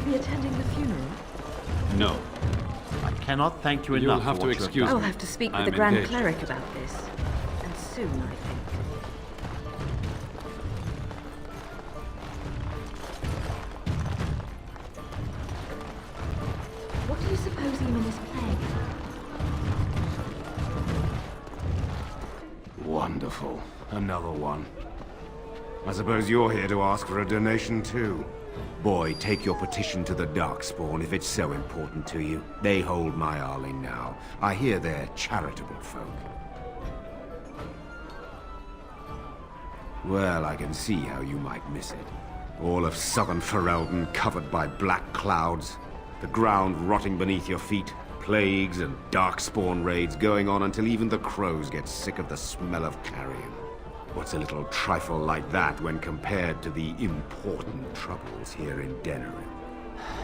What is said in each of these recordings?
be attending the funeral? No. I cannot thank you You'll enough have for to what you excuse done. I'll have to speak with I'm the Grand engaged. Cleric about this. And soon, I think. What do you suppose Eamon is playing? Wonderful. Another one. I suppose you're here to ask for a donation too. Boy, take your petition to the Darkspawn if it's so important to you. They hold my Arling now. I hear they're charitable folk. Well, I can see how you might miss it. All of southern Ferelden covered by black clouds. The ground rotting beneath your feet. Plagues and Darkspawn raids going on until even the crows get sick of the smell of carrion. What's a little trifle like that when compared to the important troubles here in Denerim?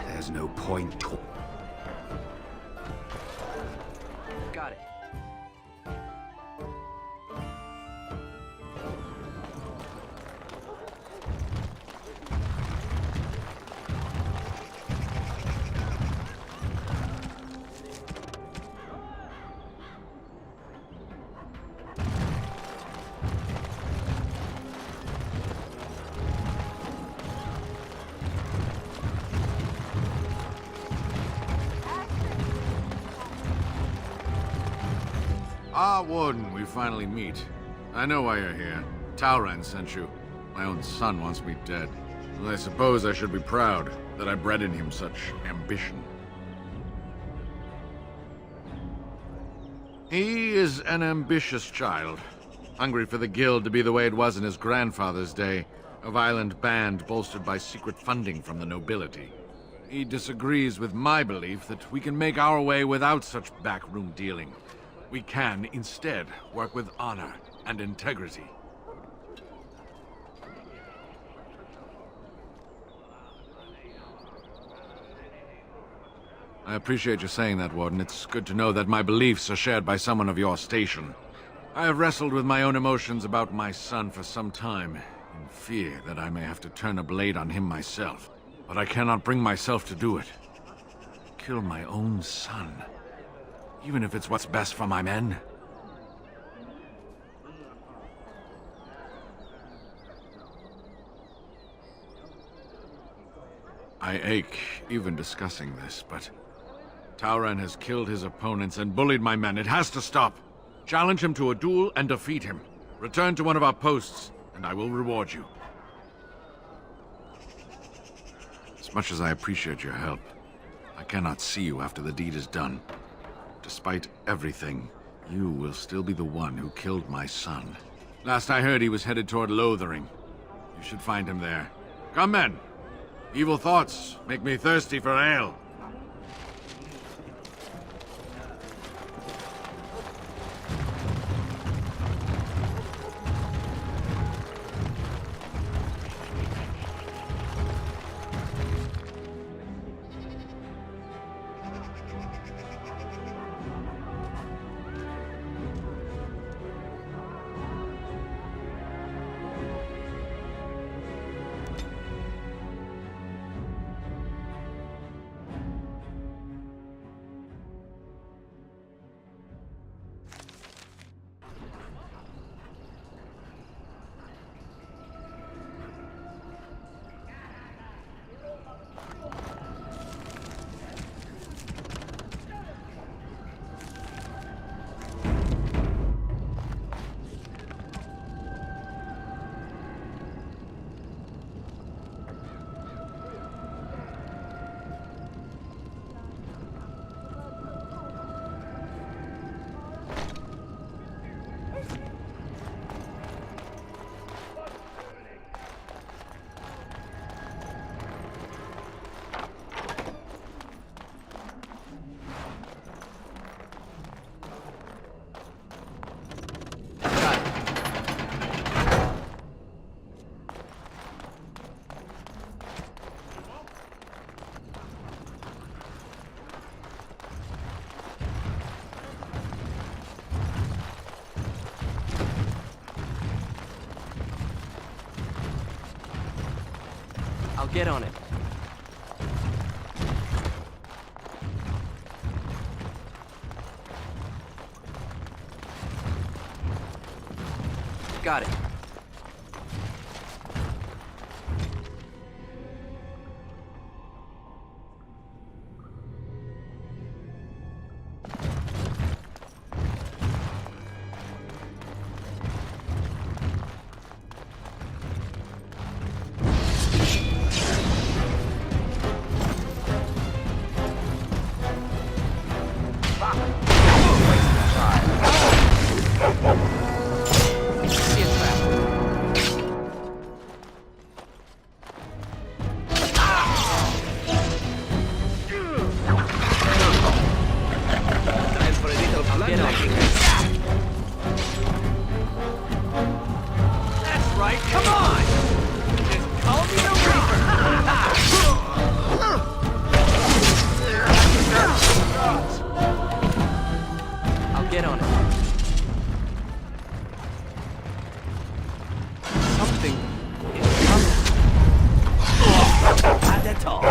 There's no point to... Got it. Ah, Warden, we finally meet. I know why you're here. Talran sent you. My own son wants me dead. Well, I suppose I should be proud that I bred in him such ambition. He is an ambitious child, hungry for the guild to be the way it was in his grandfather's day, a violent band bolstered by secret funding from the nobility. He disagrees with my belief that we can make our way without such backroom dealing. We can, instead, work with honor and integrity. I appreciate you saying that, Warden. It's good to know that my beliefs are shared by someone of your station. I have wrestled with my own emotions about my son for some time, in fear that I may have to turn a blade on him myself. But I cannot bring myself to do it. Kill my own son. Even if it's what's best for my men. I ache even discussing this, but Talran has killed his opponents and bullied my men. It has to stop. Challenge him to a duel and defeat him. Return to one of our posts, and I will reward you. As much as I appreciate your help, I cannot see you after the deed is done. Despite everything, you will still be the one who killed my son. Last I heard, he was headed toward Lothering. You should find him there. Come, men! Evil thoughts make me thirsty for ale. I'll get on it. Got it. Get on it. Something is coming. Not at all.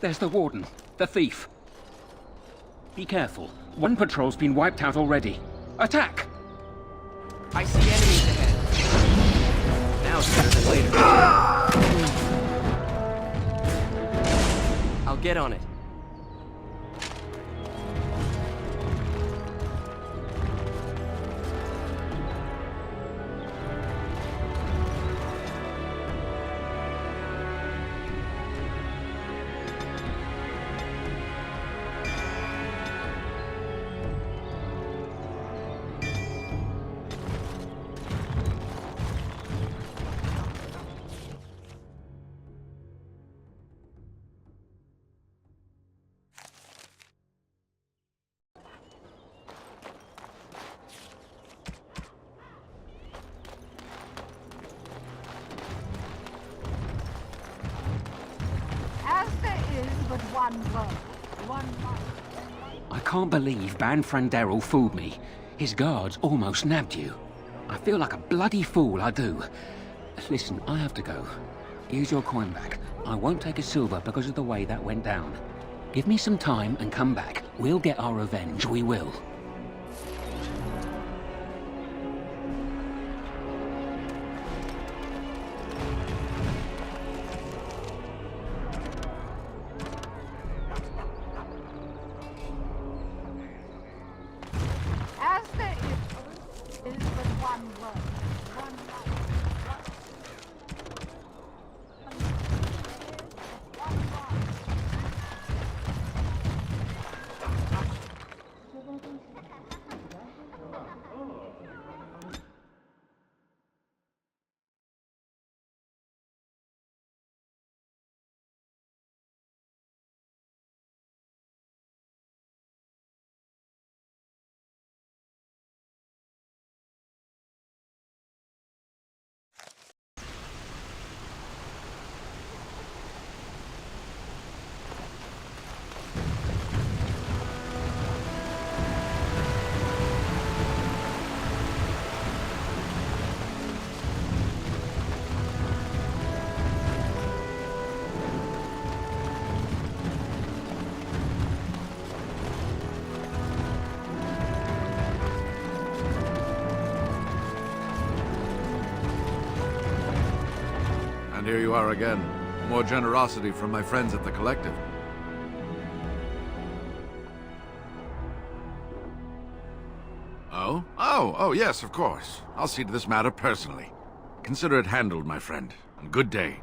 There's the warden, the thief. Be careful. One patrol's been wiped out already. Attack! I see enemies ahead. Now it's better than later. I'll get on it. But one word, one life. I can't believe Banfranderel fooled me. His guards almost nabbed you. I feel like a bloody fool, I do. Listen, I have to go. Here's your coin back. I won't take a silver because of the way that went down. Give me some time and come back. We'll get our revenge, we will. As there is but one word, one life. And here you are again. More generosity from my friends at the Collective. Oh? Oh, yes, of course. I'll see to this matter personally. Consider it handled, my friend. And good day.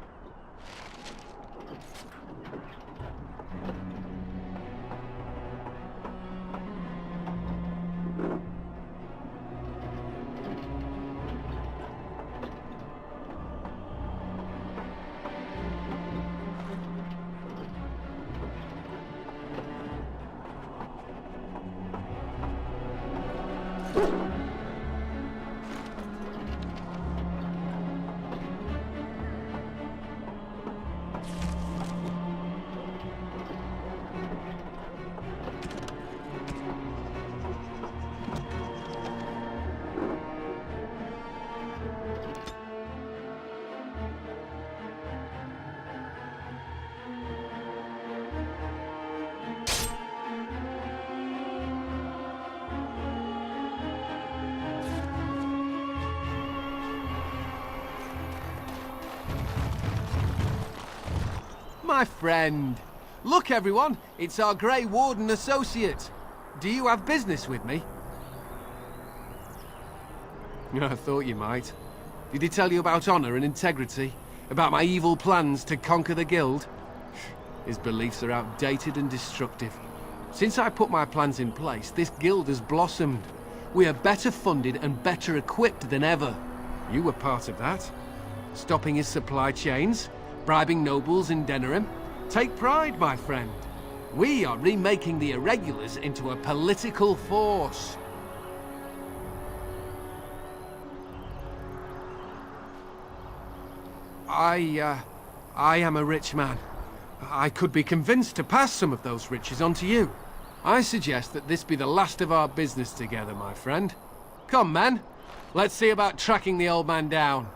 My friend. Look, everyone, it's our Grey Warden associate. Do you have business with me? I thought you might. Did he tell you about honor and integrity? About my evil plans to conquer the guild? His beliefs are outdated and destructive. Since I put my plans in place, this guild has blossomed. We are better funded and better equipped than ever. You were part of that. Stopping his supply chains, bribing nobles in Denerim. Take pride, my friend. We are remaking the Irregulars into a political force. I am a rich man. I could be convinced to pass some of those riches on to you. I suggest that this be the last of our business together, my friend. Come, men. Let's see about tracking the old man down.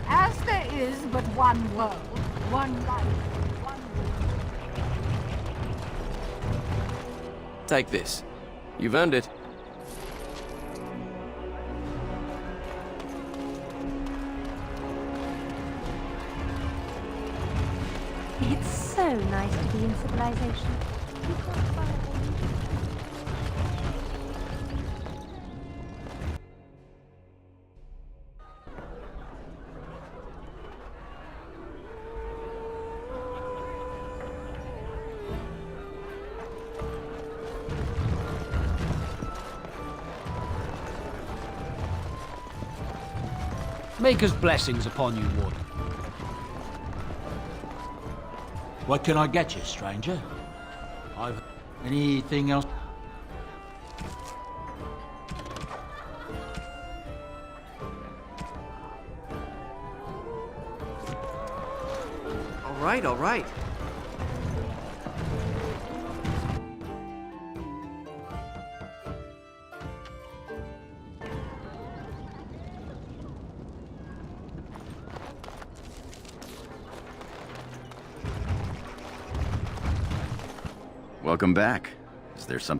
As there is but one world, one life, one... Take this. You've earned it. It's so nice to be in civilization. You can't find it. Maker's blessings upon you, Warden. What can I get you, stranger? I've... Anything else? All right, all right. Welcome back. Is there some...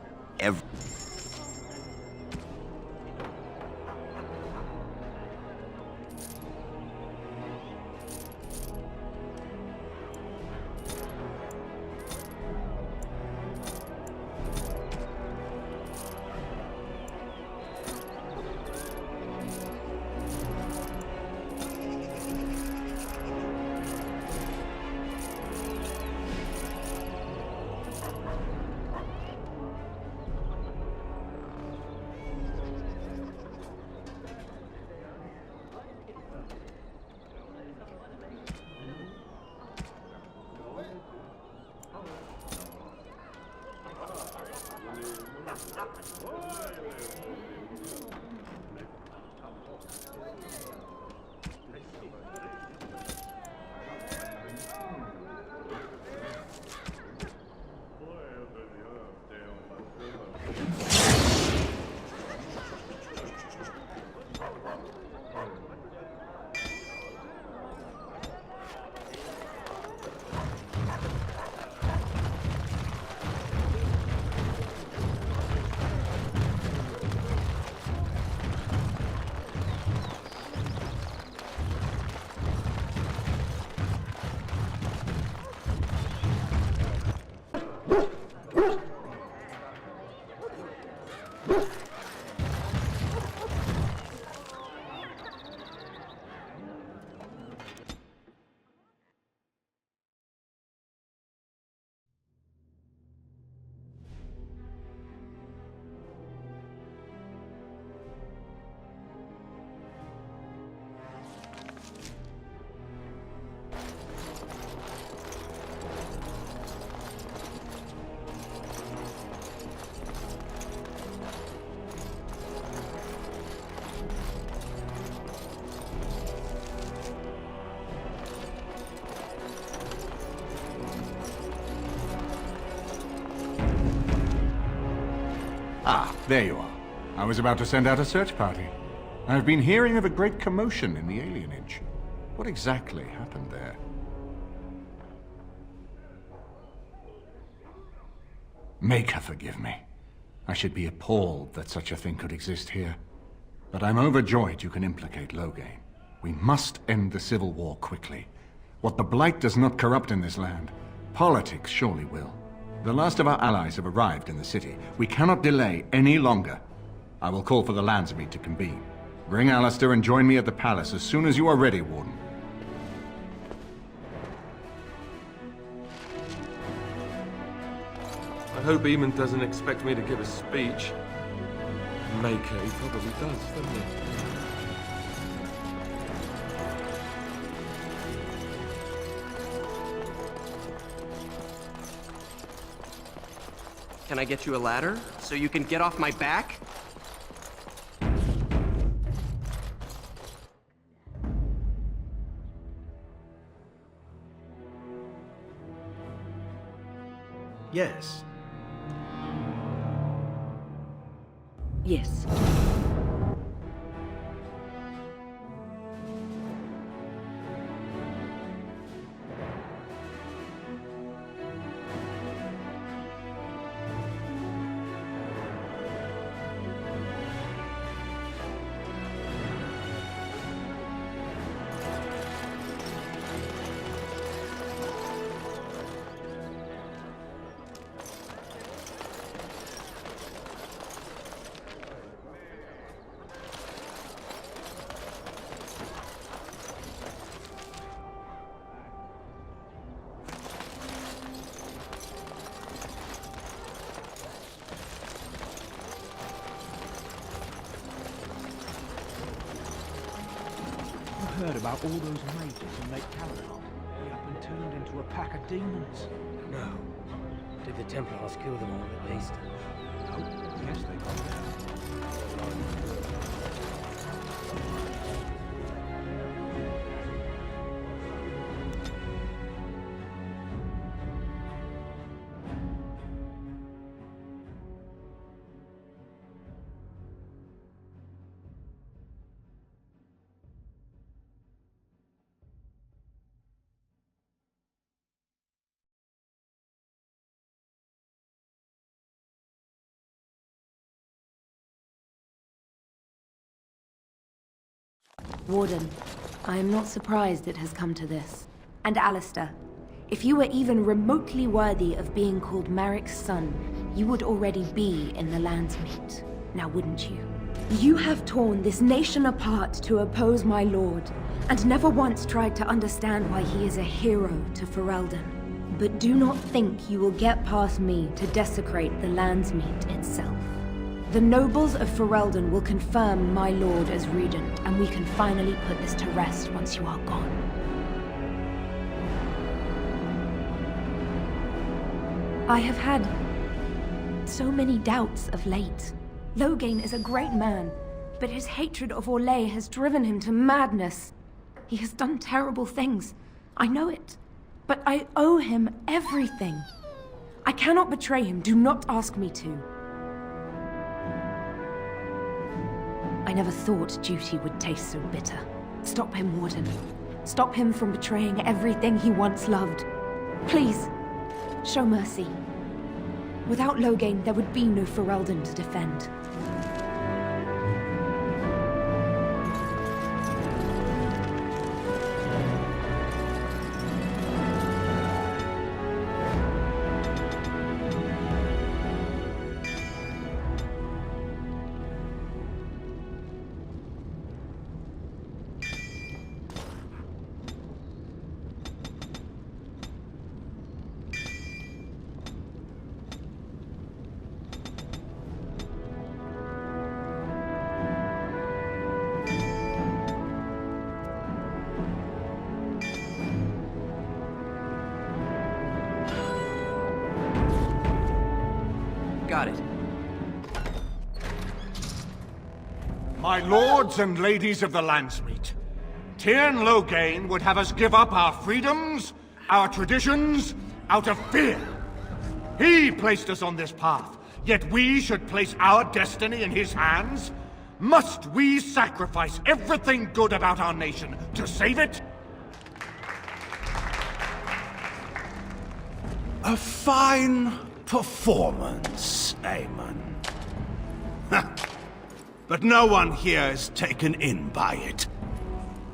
There you are. I was about to send out a search party. I've been hearing of a great commotion in the alienage. What exactly happened there? Make her forgive me. I should be appalled that such a thing could exist here. But I'm overjoyed you can implicate Loghain. We must end the civil war quickly. What the Blight does not corrupt in this land, politics surely will. The last of our allies have arrived in the city. We cannot delay any longer. I will call for the Landsmeet to convene. Bring Alistair and join me at the palace as soon as you are ready, Warden. I hope Eamon doesn't expect me to give a speech. Maker, he probably does, doesn't he? Can I get you a ladder so you can get off my back? Yes. Yes. Heard about all those mages in Lake Caledon? They up and turned into a pack of demons. No. Did the Templars kill them all at least? Oh, yes, they got them. Warden, I am not surprised it has come to this. And Alistair, if you were even remotely worthy of being called Marik's son, you would already be in the Landsmeet, now wouldn't you? You have torn this nation apart to oppose my lord, and never once tried to understand why he is a hero to Ferelden. But do not think you will get past me to desecrate the Landsmeet itself. The nobles of Ferelden will confirm my lord as regent, and we can finally put this to rest once you are gone. I have had so many doubts of late. Loghain is a great man, but his hatred of Orlais has driven him to madness. He has done terrible things. I know it. But I owe him everything. I cannot betray him. Do not ask me to. I never thought duty would taste so bitter. Stop him, Warden. Stop him from betraying everything he once loved. Please, show mercy. Without Loghain, there would be no Ferelden to defend. Got it. My lords and ladies of the Landsmeet, Tyrn Loghain would have us give up our freedoms, our traditions, out of fear. He placed us on this path, Yet we should place our destiny in his hands? Must we sacrifice everything good about our nation to save it? A fine performance, Aemon. But no one here is taken in by it.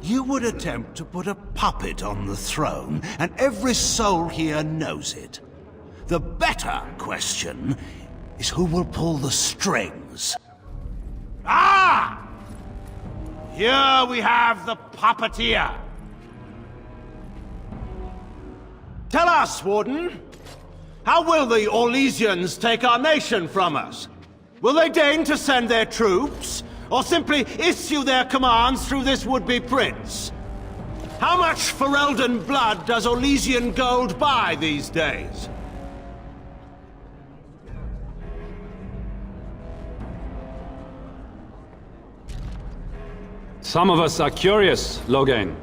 You would attempt to put a puppet on the throne, and every soul here knows it. The better question is who will pull the strings. Ah! Here we have the puppeteer. Tell us, Warden, how will the Orlesians take our nation from us? Will they deign to send their troops, or simply issue their commands through this would-be prince? How much Ferelden blood does Orlesian gold buy these days? Some of us are curious, Loghain,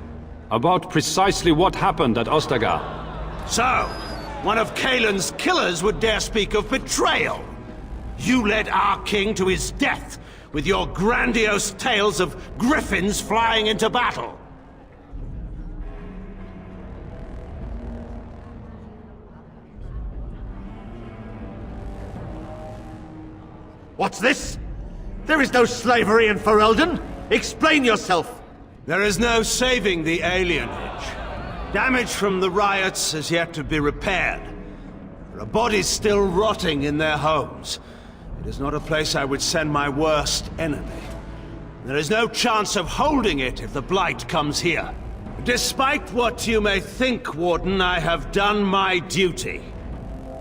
about precisely what happened at Ostagar. So, one of Kaelin's killers would dare speak of betrayal. You led our king to his death with your grandiose tales of griffins flying into battle. What's this? There is no slavery in Ferelden. Explain yourself. There is no saving the alienage. Damage from the riots has yet to be repaired. There are bodies still rotting in their homes. It is not a place I would send my worst enemy. There is no chance of holding it if the Blight comes here. Despite what you may think, Warden, I have done my duty.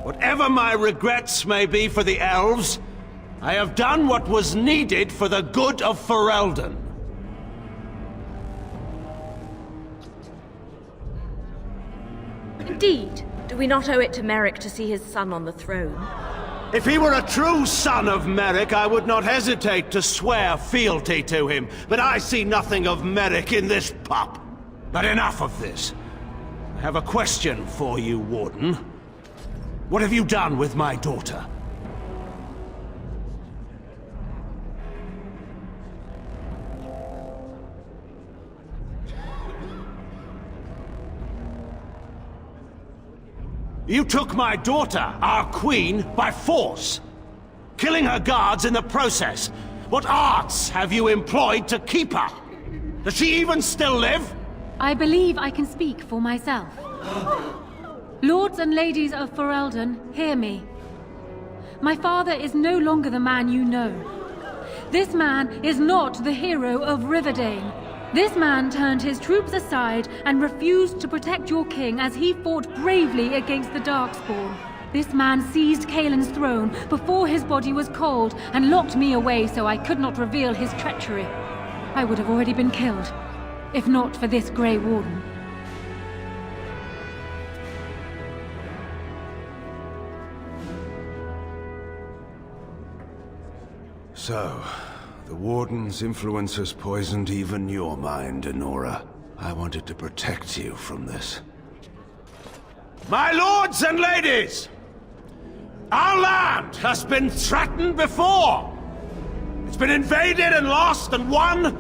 Whatever my regrets may be for the elves, I have done what was needed for the good of Ferelden. Indeed. Do we not owe it to Merrick to see his son on the throne? If he were a true son of Merrick, I would not hesitate to swear fealty to him. But I see nothing of Merrick in this pup. But enough of this. I have a question for you, Warden. What have you done with my daughter? You took my daughter, our queen, by force, killing her guards in the process. What arts have you employed to keep her? Does she even still live? I believe I can speak for myself. Lords and ladies of Ferelden, hear me. My father is no longer the man you know. This man is not the hero of Riverdane. This man turned his troops aside and refused to protect your king as he fought bravely against the Darkspawn. This man seized Kaelin's throne before his body was cold and locked me away so I could not reveal his treachery. I would have already been killed, if not for this Grey Warden. So, the Warden's influence has poisoned even your mind, Enora. I wanted to protect you from this. My lords and ladies! Our land has been threatened before! It's been invaded and lost and won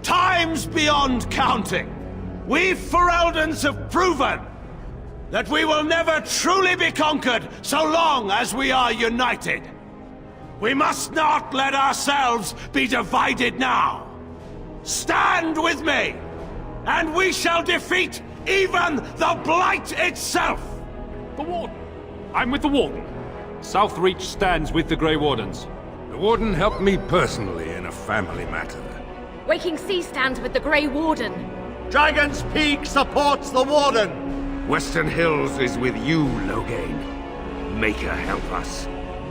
times beyond counting. We Fereldans have proven that we will never truly be conquered so long as we are united. We must not let ourselves be divided now. Stand with me, and we shall defeat even the Blight itself! The Warden! I'm with the Warden. Southreach stands with the Grey Wardens. The Warden helped me personally in a family matter. Waking Sea stands with the Grey Warden. Dragon's Peak supports the Warden. Western Hills is with you, Loghain. Make her help us.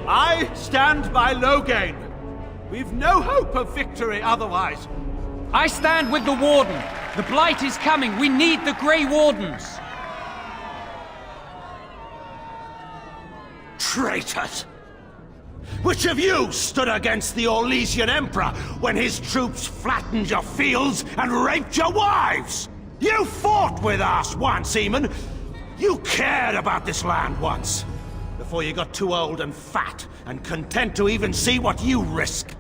I stand by Loghain. We've no hope of victory otherwise. I stand with the Warden. The Blight is coming. We need the Grey Wardens. Traitors! Which of you stood against the Orlesian Emperor when his troops flattened your fields and raped your wives? You fought with us once, Eamon. You cared about this land once. The before you got too old and fat, and content to even see what you risk.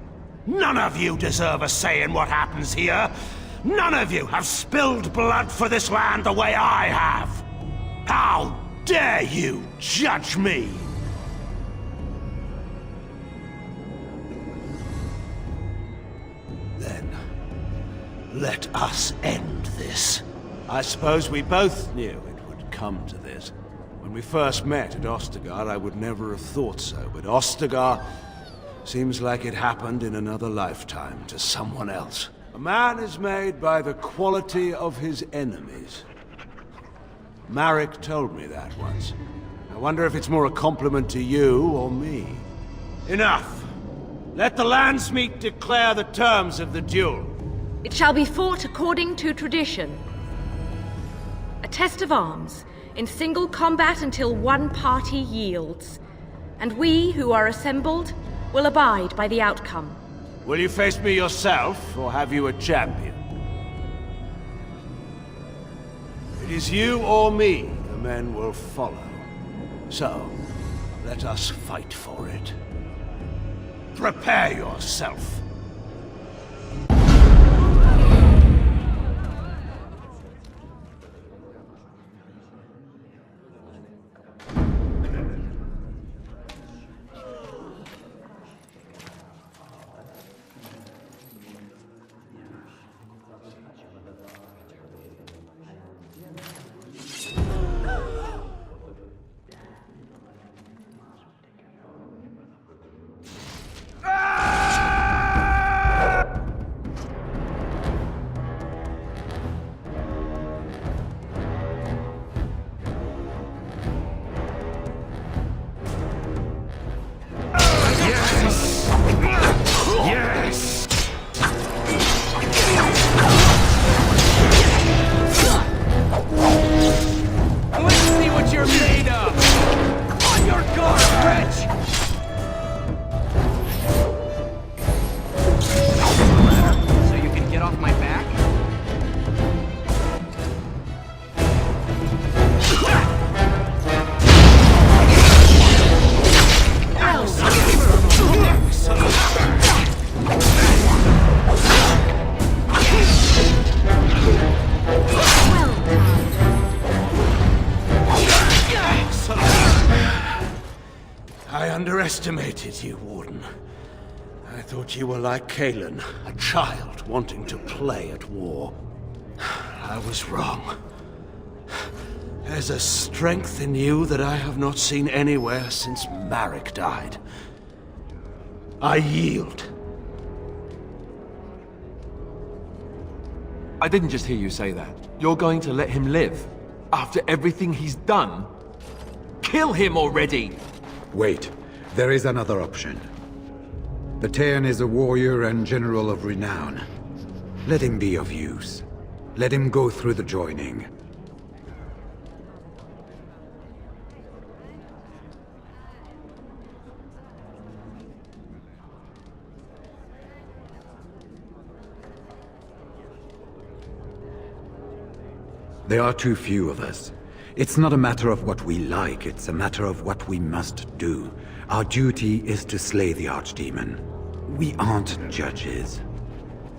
None of you deserve a say in what happens here. None of you have spilled blood for this land the way I have. How dare you judge me? Then, let us end this. I suppose we both knew it would come to this. When we first met at Ostagar, I would never have thought so, but Ostagar seems like it happened in another lifetime to someone else. A man is made by the quality of his enemies. Marek told me that once. I wonder if it's more a compliment to you or me. Enough! Let the Landsmeet declare the terms of the duel. It shall be fought according to tradition. A test of arms, in single combat until one party yields. And we, who are assembled, will abide by the outcome. Will you face me yourself, or have you a champion? It is you or me the men will follow. So, let us fight for it. Prepare yourself. I underestimated you, Warden. I thought you were like Kalen, a child wanting to play at war. I was wrong. There's a strength in you that I have not seen anywhere since Marek died. I yield. I didn't just hear you say that. You're going to let him live? After everything he's done? Kill him already! Wait. There is another option. Batean is a warrior and general of renown. Let him be of use. Let him go through the joining. There are too few of us. It's not a matter of what we like, it's a matter of what we must do. Our duty is to slay the Archdemon. We aren't judges.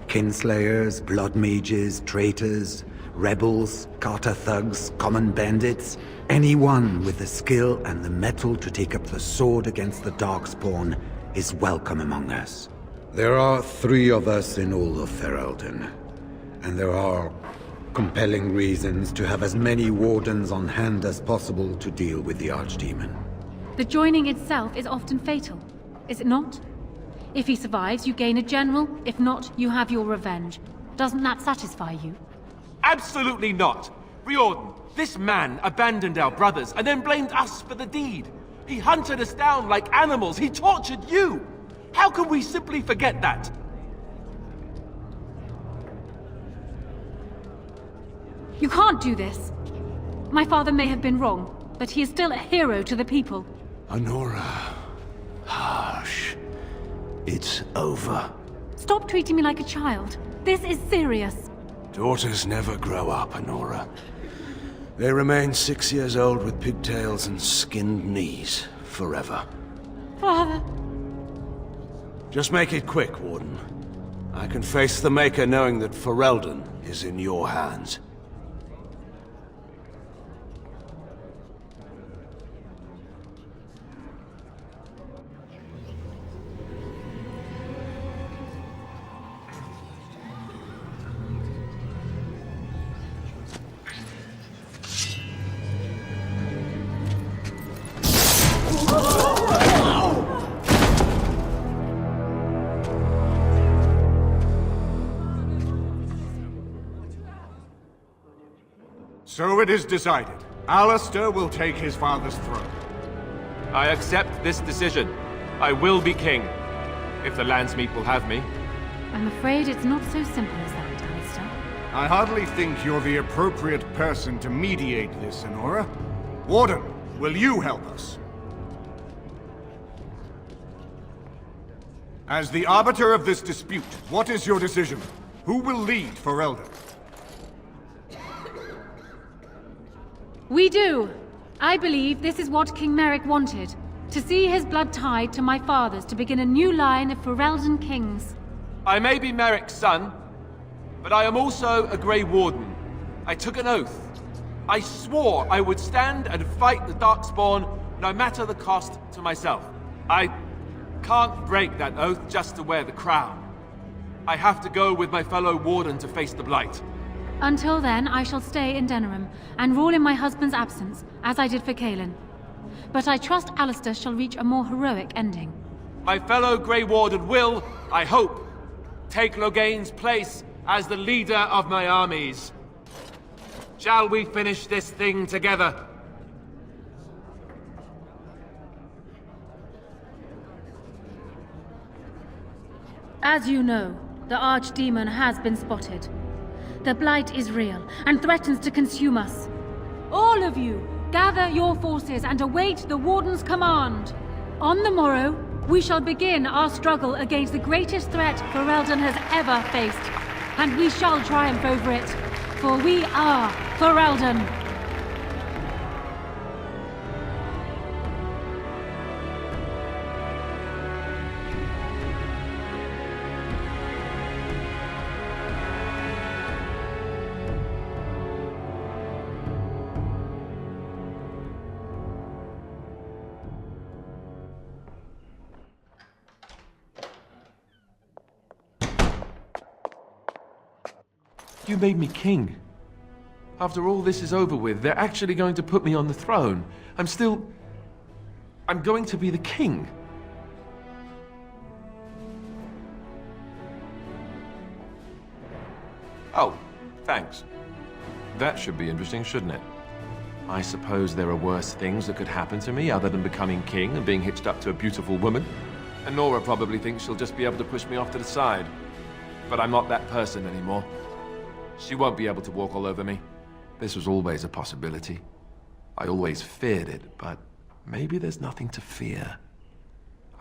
Kinslayers, blood mages, traitors, rebels, Carter thugs, common bandits. Anyone with the skill and the mettle to take up the sword against the Darkspawn is welcome among us. There are 3 of us in all of Ferelden, and there are compelling reasons to have as many wardens on hand as possible to deal with the Archdemon. The joining itself is often fatal, is it not? If he survives, you gain a general. If not, you have your revenge. Doesn't that satisfy you? Absolutely not! Riordan, this man abandoned our brothers and then blamed us for the deed. He hunted us down like animals. He tortured you! How can we simply forget that? You can't do this. My father may have been wrong, but he is still a hero to the people. Honora. Hush. It's over. Stop treating me like a child. This is serious. Daughters never grow up, Honora. They remain 6 years old with pigtails and skinned knees, forever. Father! Just make it quick, Warden. I can face the Maker knowing that Ferelden is in your hands. So it is decided. Alistair will take his father's throne. I accept this decision. I will be king, if the Landsmeet will have me. I'm afraid it's not so simple as that, Alistair. I hardly think you're the appropriate person to mediate this, Honora. Warden, will you help us? As the arbiter of this dispute, what is your decision? Who will lead Ferelden? We do! I believe this is what King Merrick wanted. To see his blood tied to my father's to begin a new line of Ferelden kings. I may be Merrick's son, but I am also a Grey Warden. I took an oath. I swore I would stand and fight the Darkspawn, no matter the cost to myself. I can't break that oath just to wear the crown. I have to go with my fellow Warden to face the Blight. Until then, I shall stay in Denerim, and rule in my husband's absence, as I did for Kaelin. But I trust Alistair shall reach a more heroic ending. My fellow Grey Warden will, I hope, take Loghain's place as the leader of my armies. Shall we finish this thing together? As you know, the Archdemon has been spotted. The Blight is real, and threatens to consume us. All of you, gather your forces and await the Warden's command. On the morrow, we shall begin our struggle against the greatest threat Ferelden has ever faced. And we shall triumph over it, for we are Ferelden. You made me king. After all this is over with, they're actually going to put me on the throne. I'm going to be the king. Oh, thanks. That should be interesting, shouldn't it? I suppose there are worse things that could happen to me other than becoming king and being hitched up to a beautiful woman. And Nora probably thinks she'll just be able to push me off to the side. But I'm not that person anymore. She won't be able to walk all over me. This was always a possibility. I always feared it, but maybe there's nothing to fear.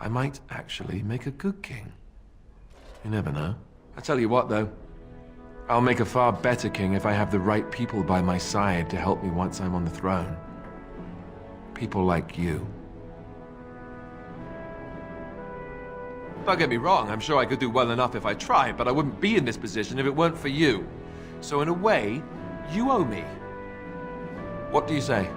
I might actually make a good king. You never know. I tell you what, though. I'll make a far better king if I have the right people by my side to help me once I'm on the throne. People like you. Don't get me wrong, I'm sure I could do well enough if I tried, but I wouldn't be in this position if it weren't for you. So in a way, you owe me. What do you say?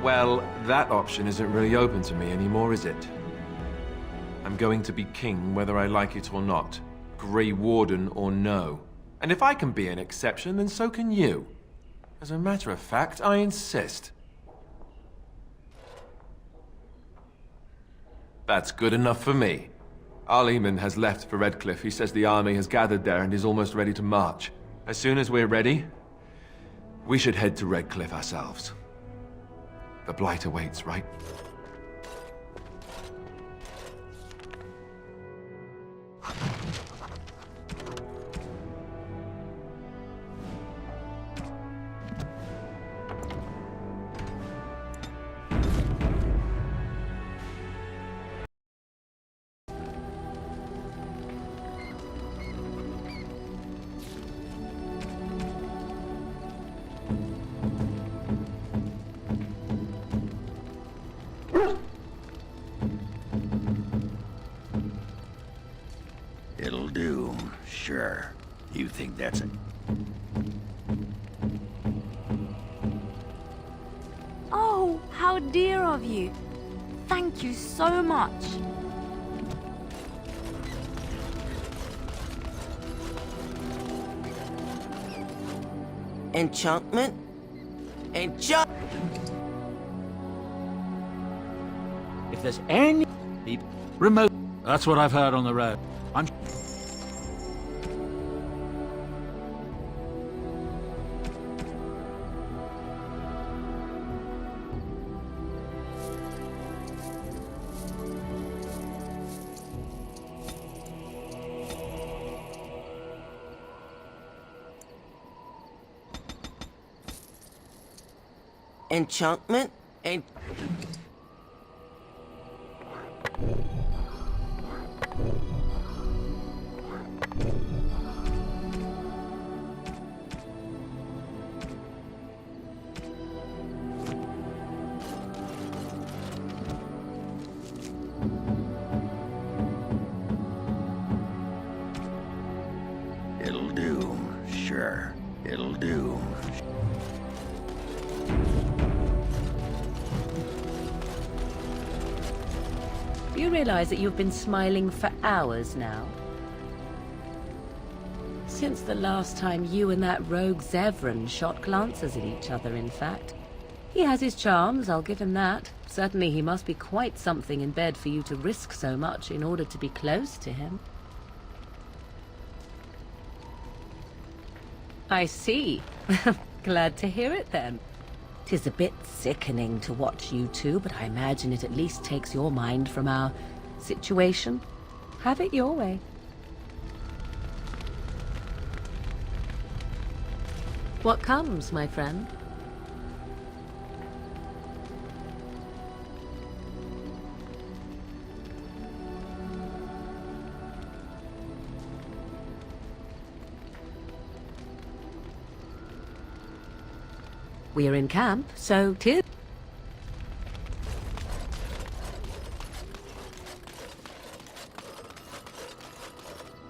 Well, that option isn't really open to me anymore, is it? I'm going to be king whether I like it or not. Grey Warden or no. And if I can be an exception, then so can you. As a matter of fact, I insist. That's good enough for me. Archdemon has left for Redcliffe. He says the army has gathered there and is almost ready to march. As soon as we're ready, we should head to Redcliffe ourselves. The Blight awaits, right? think that's it. Oh, how dear of you. Thank you so much. Enchantment? If there's any remote, that's what I've heard on the road. I'm. Enchantment? It'll do. Sure. It'll do. You realize that you've been smiling for hours now? Since the last time you and that rogue Zevran shot glances at each other, in fact. He has his charms, I'll give him that. Certainly he must be quite something in bed for you to risk so much in order to be close to him. I see. Glad to hear it then. 'Tis a bit sickening to watch you two, but I imagine it at least takes your mind from our situation. Have it your way. What comes, my friend? We're in camp, so 'tis.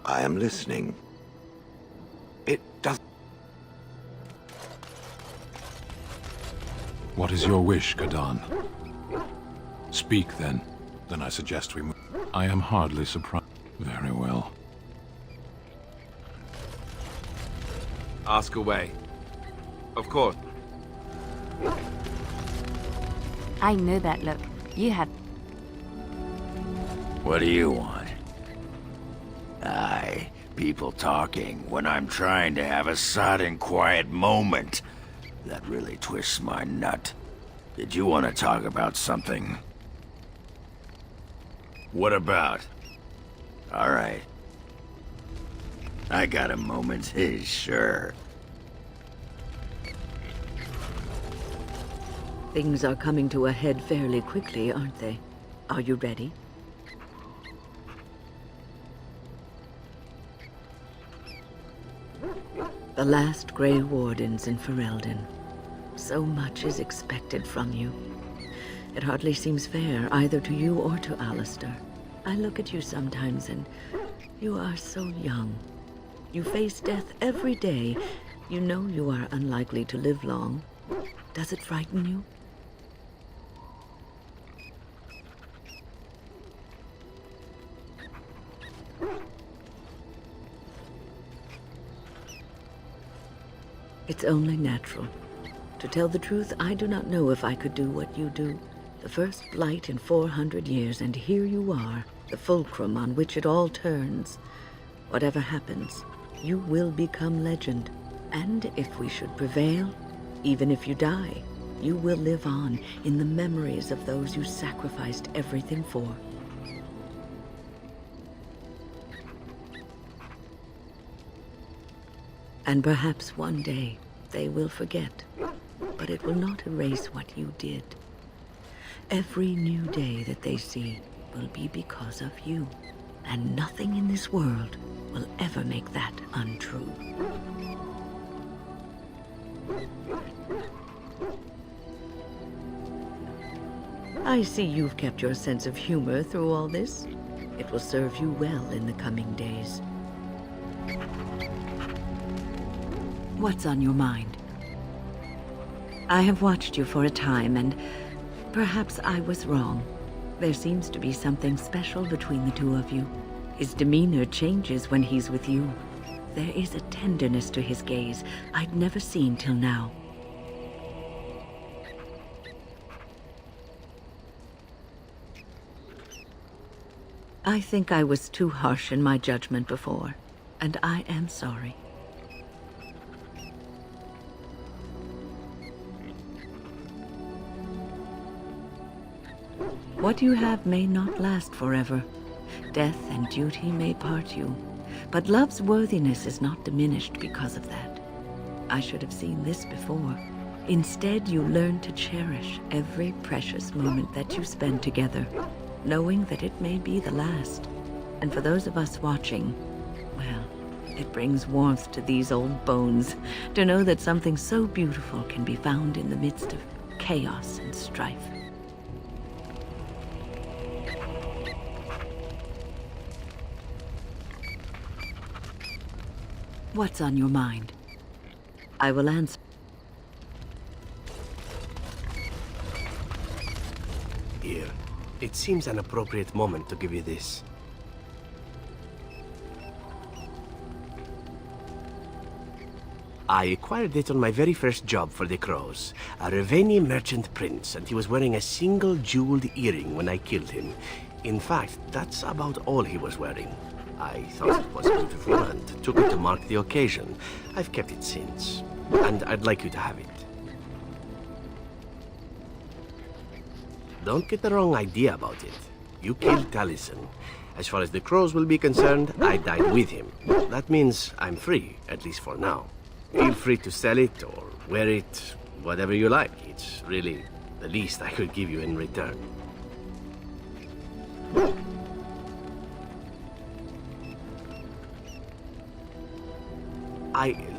I am listening. It does. What is your wish, Gadan? Speak, then. Then I suggest we move. I am hardly surprised. Very well. Ask away. Of course. I know that look. You have... What do you want? Aye, people talking when I'm trying to have a sodden quiet moment. That really twists my nut. Did you want to talk about something? What about? All right. I got a moment, sure. Things are coming to a head fairly quickly, aren't they? Are you ready? The last Grey Wardens in Ferelden. So much is expected from you. It hardly seems fair, either to you or to Alistair. I look at you sometimes and you are so young. You face death every day. You know you are unlikely to live long. Does it frighten you? It's only natural. To tell the truth, I do not know if I could do what you do. The first blight in 400 years, and here you are, the fulcrum on which it all turns. Whatever happens, you will become legend. And if we should prevail, even if you die, you will live on in the memories of those you sacrificed everything for. And perhaps one day they will forget, but it will not erase what you did. Every new day that they see will be because of you, and nothing in this world will ever make that untrue. I see you've kept your sense of humor through all this. It will serve you well in the coming days. What's on your mind? I have watched you for a time, and perhaps I was wrong. There seems to be something special between the two of you. His demeanor changes when he's with you. There is a tenderness to his gaze I'd never seen till now. I think I was too harsh in my judgment before, and I am sorry. What you have may not last forever. Death and duty may part you, but love's worthiness is not diminished because of that. I should have seen this before. Instead, you learn to cherish every precious moment that you spend together, knowing that it may be the last. And for those of us watching, well, it brings warmth to these old bones to know that something so beautiful can be found in the midst of chaos and strife. What's on your mind? I will answer. Here. It seems an appropriate moment to give you this. I acquired it on my very first job for the Crows. A Reveni merchant prince, and he was wearing a single jeweled earring when I killed him. In fact, that's about all he was wearing. I thought it was beautiful and took it to mark the occasion. I've kept it since, and I'd like you to have it. Don't get the wrong idea about it. You killed Taliesin. As far as the Crows will be concerned, I died with him. That means I'm free, at least for now. Feel free to sell it or wear it, whatever you like. It's really the least I could give you in return.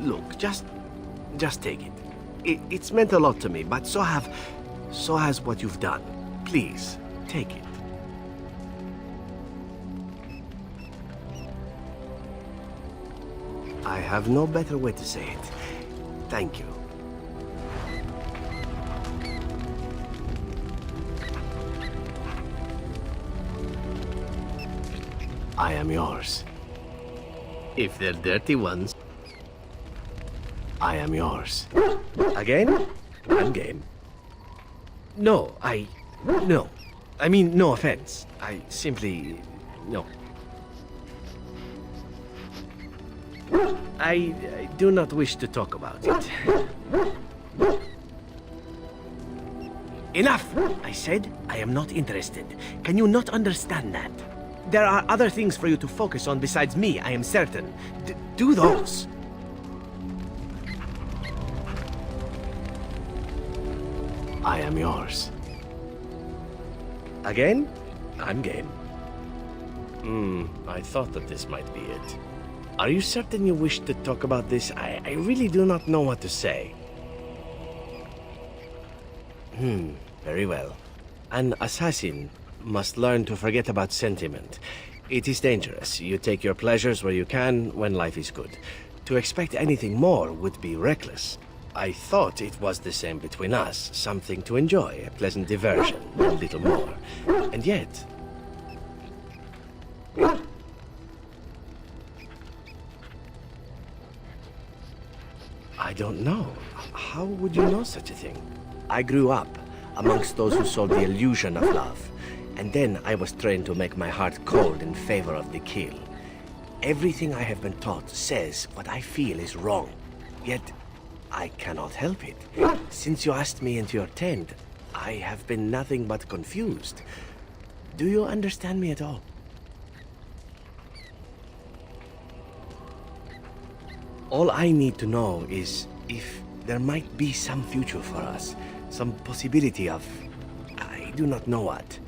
Look, just take it. It's meant a lot to me, but so has what you've done. Please, take it. I have no better way to say it. Thank you. I am yours. If they're dirty ones, I am yours. Again? I'm game. No. I mean, no offense. I simply... no. I do not wish to talk about it. Enough! I said I am not interested. Can you not understand that? There are other things for you to focus on besides me, I am certain. Do those. I am yours. Again? I'm game. I thought that this might be it. Are you certain you wish to talk about this? I really do not know what to say. Very well. An assassin must learn to forget about sentiment. It is dangerous. You take your pleasures where you can when life is good. To expect anything more would be reckless. I thought it was the same between us. Something to enjoy, a pleasant diversion, a little more. And yet... I don't know. How would you know such a thing? I grew up amongst those who sold the illusion of love. And then I was trained to make my heart cold in favor of the kill. Everything I have been taught says what I feel is wrong. Yet, I cannot help it. Since you asked me into your tent, I have been nothing but confused. Do you understand me at all? All I need to know is if there might be some future for us. Some possibility of... I do not know what.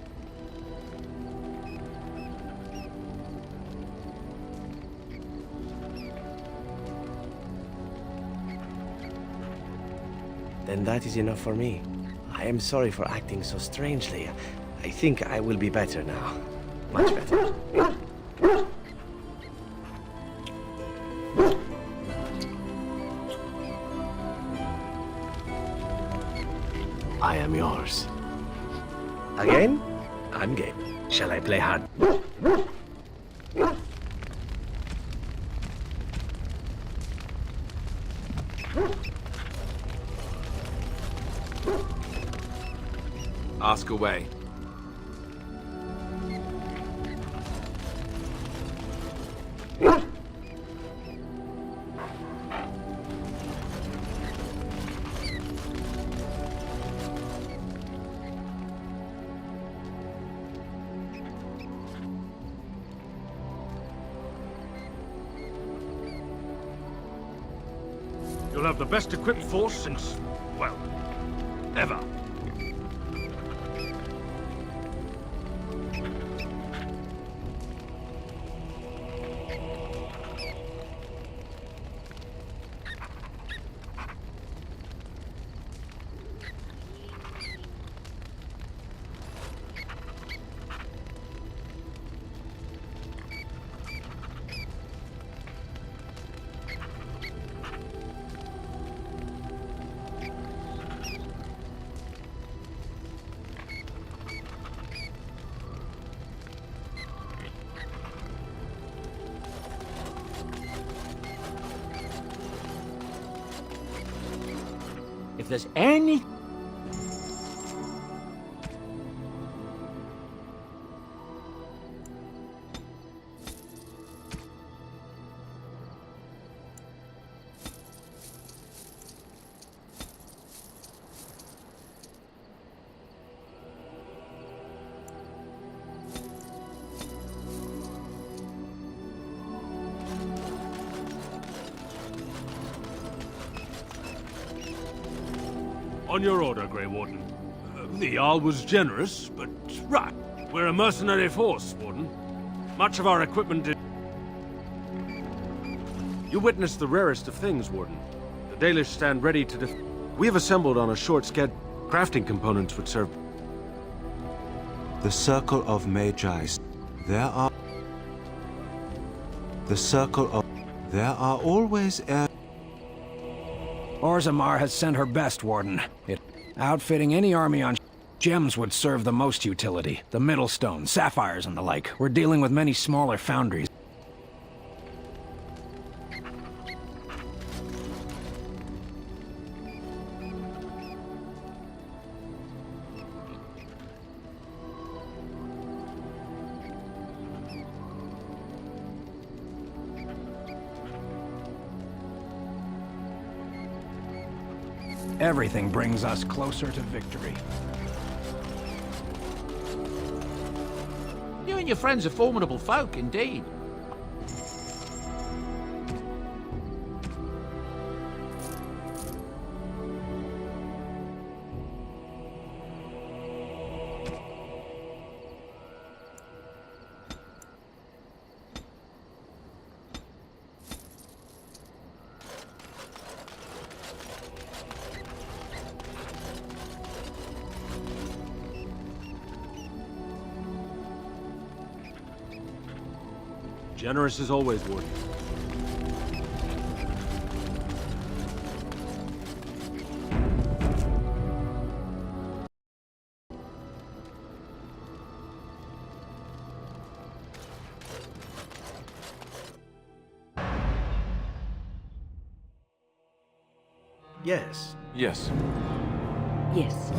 Then that is enough for me. I am sorry for acting so strangely. I think I will be better now. Much better. I am yours. Again? I'm game. Shall I play hard? Ask away. You'll have the best equipped force since, well, ever. If there's any... On your order, Grey Warden. The Jarl was generous, but right. We're a mercenary force, Warden. Much of our equipment is... You witnessed the rarest of things, Warden. The Dalish stand ready to We have assembled on a short schedule. Crafting components would serve. The Circle of Magi. There are always Orzammar has sent her best, Warden. Outfitting any army on gems would serve the most utility. The Middlestone, sapphires, and the like. We're dealing with many smaller foundries. Everything brings us closer to victory. You and your friends are formidable folk, indeed. Generous as always, Warden. Yes. Yes. Yes.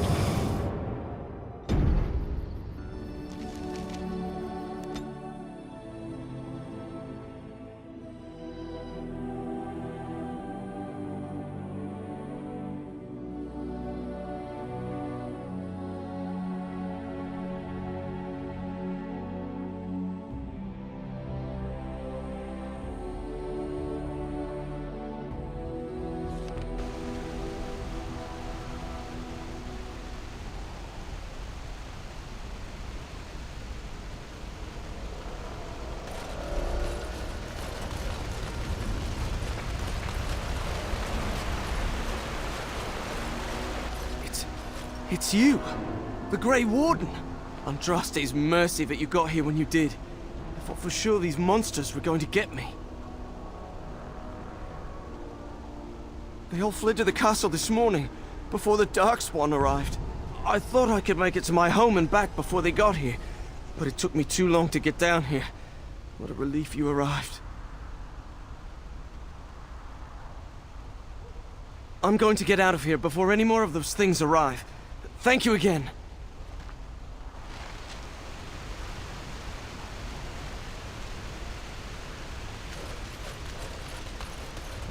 It's you! The Grey Warden! Andraste's mercy that you got here when you did. I thought for sure these monsters were going to get me. They all fled to the castle this morning. before the Darkspawn arrived. I thought I could make it to my home and back before they got here, but it took me too long to get down here. What a relief you arrived. I'm going to get out of here before any more of those things arrive. Thank you again.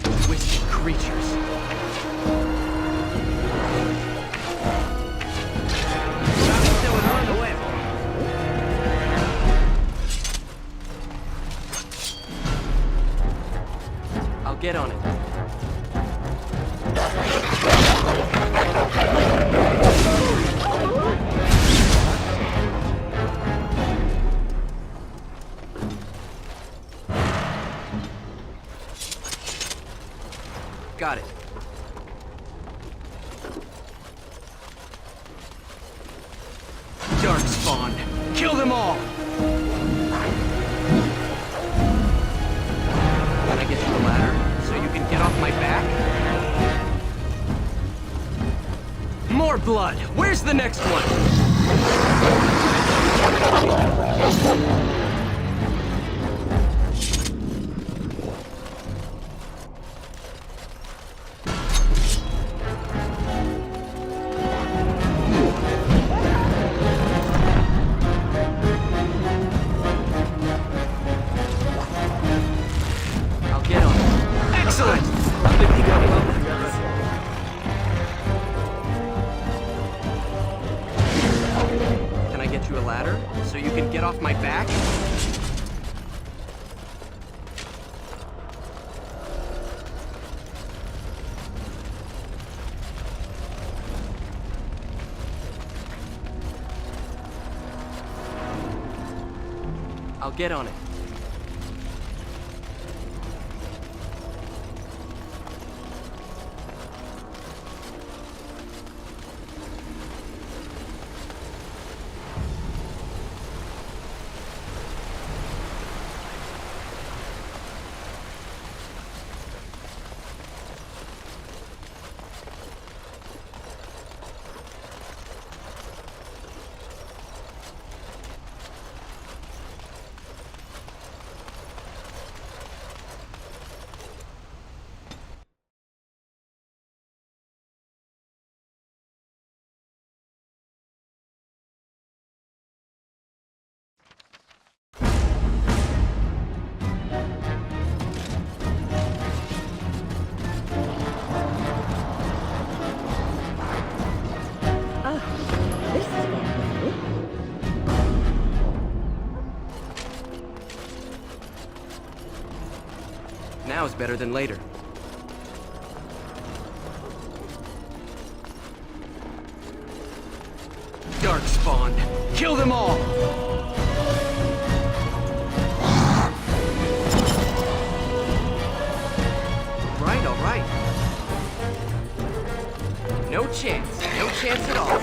Twisted creatures. I'll get on it. Got it. Darkspawn. Kill them all! Can I get you a ladder so you can get off my back? More blood! Where's the next one? I'll get on it. Now is better than later. Darkspawn. Kill them all! All right. No chance at all.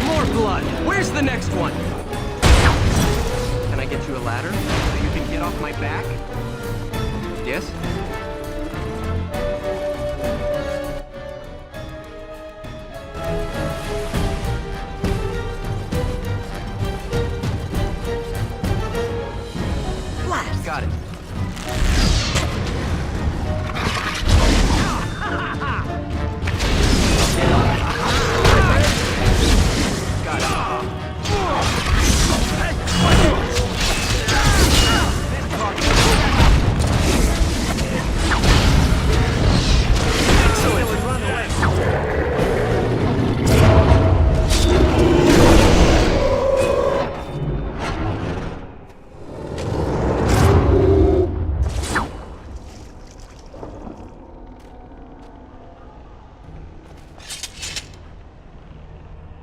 More blood! Where's the next one? Can I get you a ladder so you can get off my back? Yes? Blast! Got it.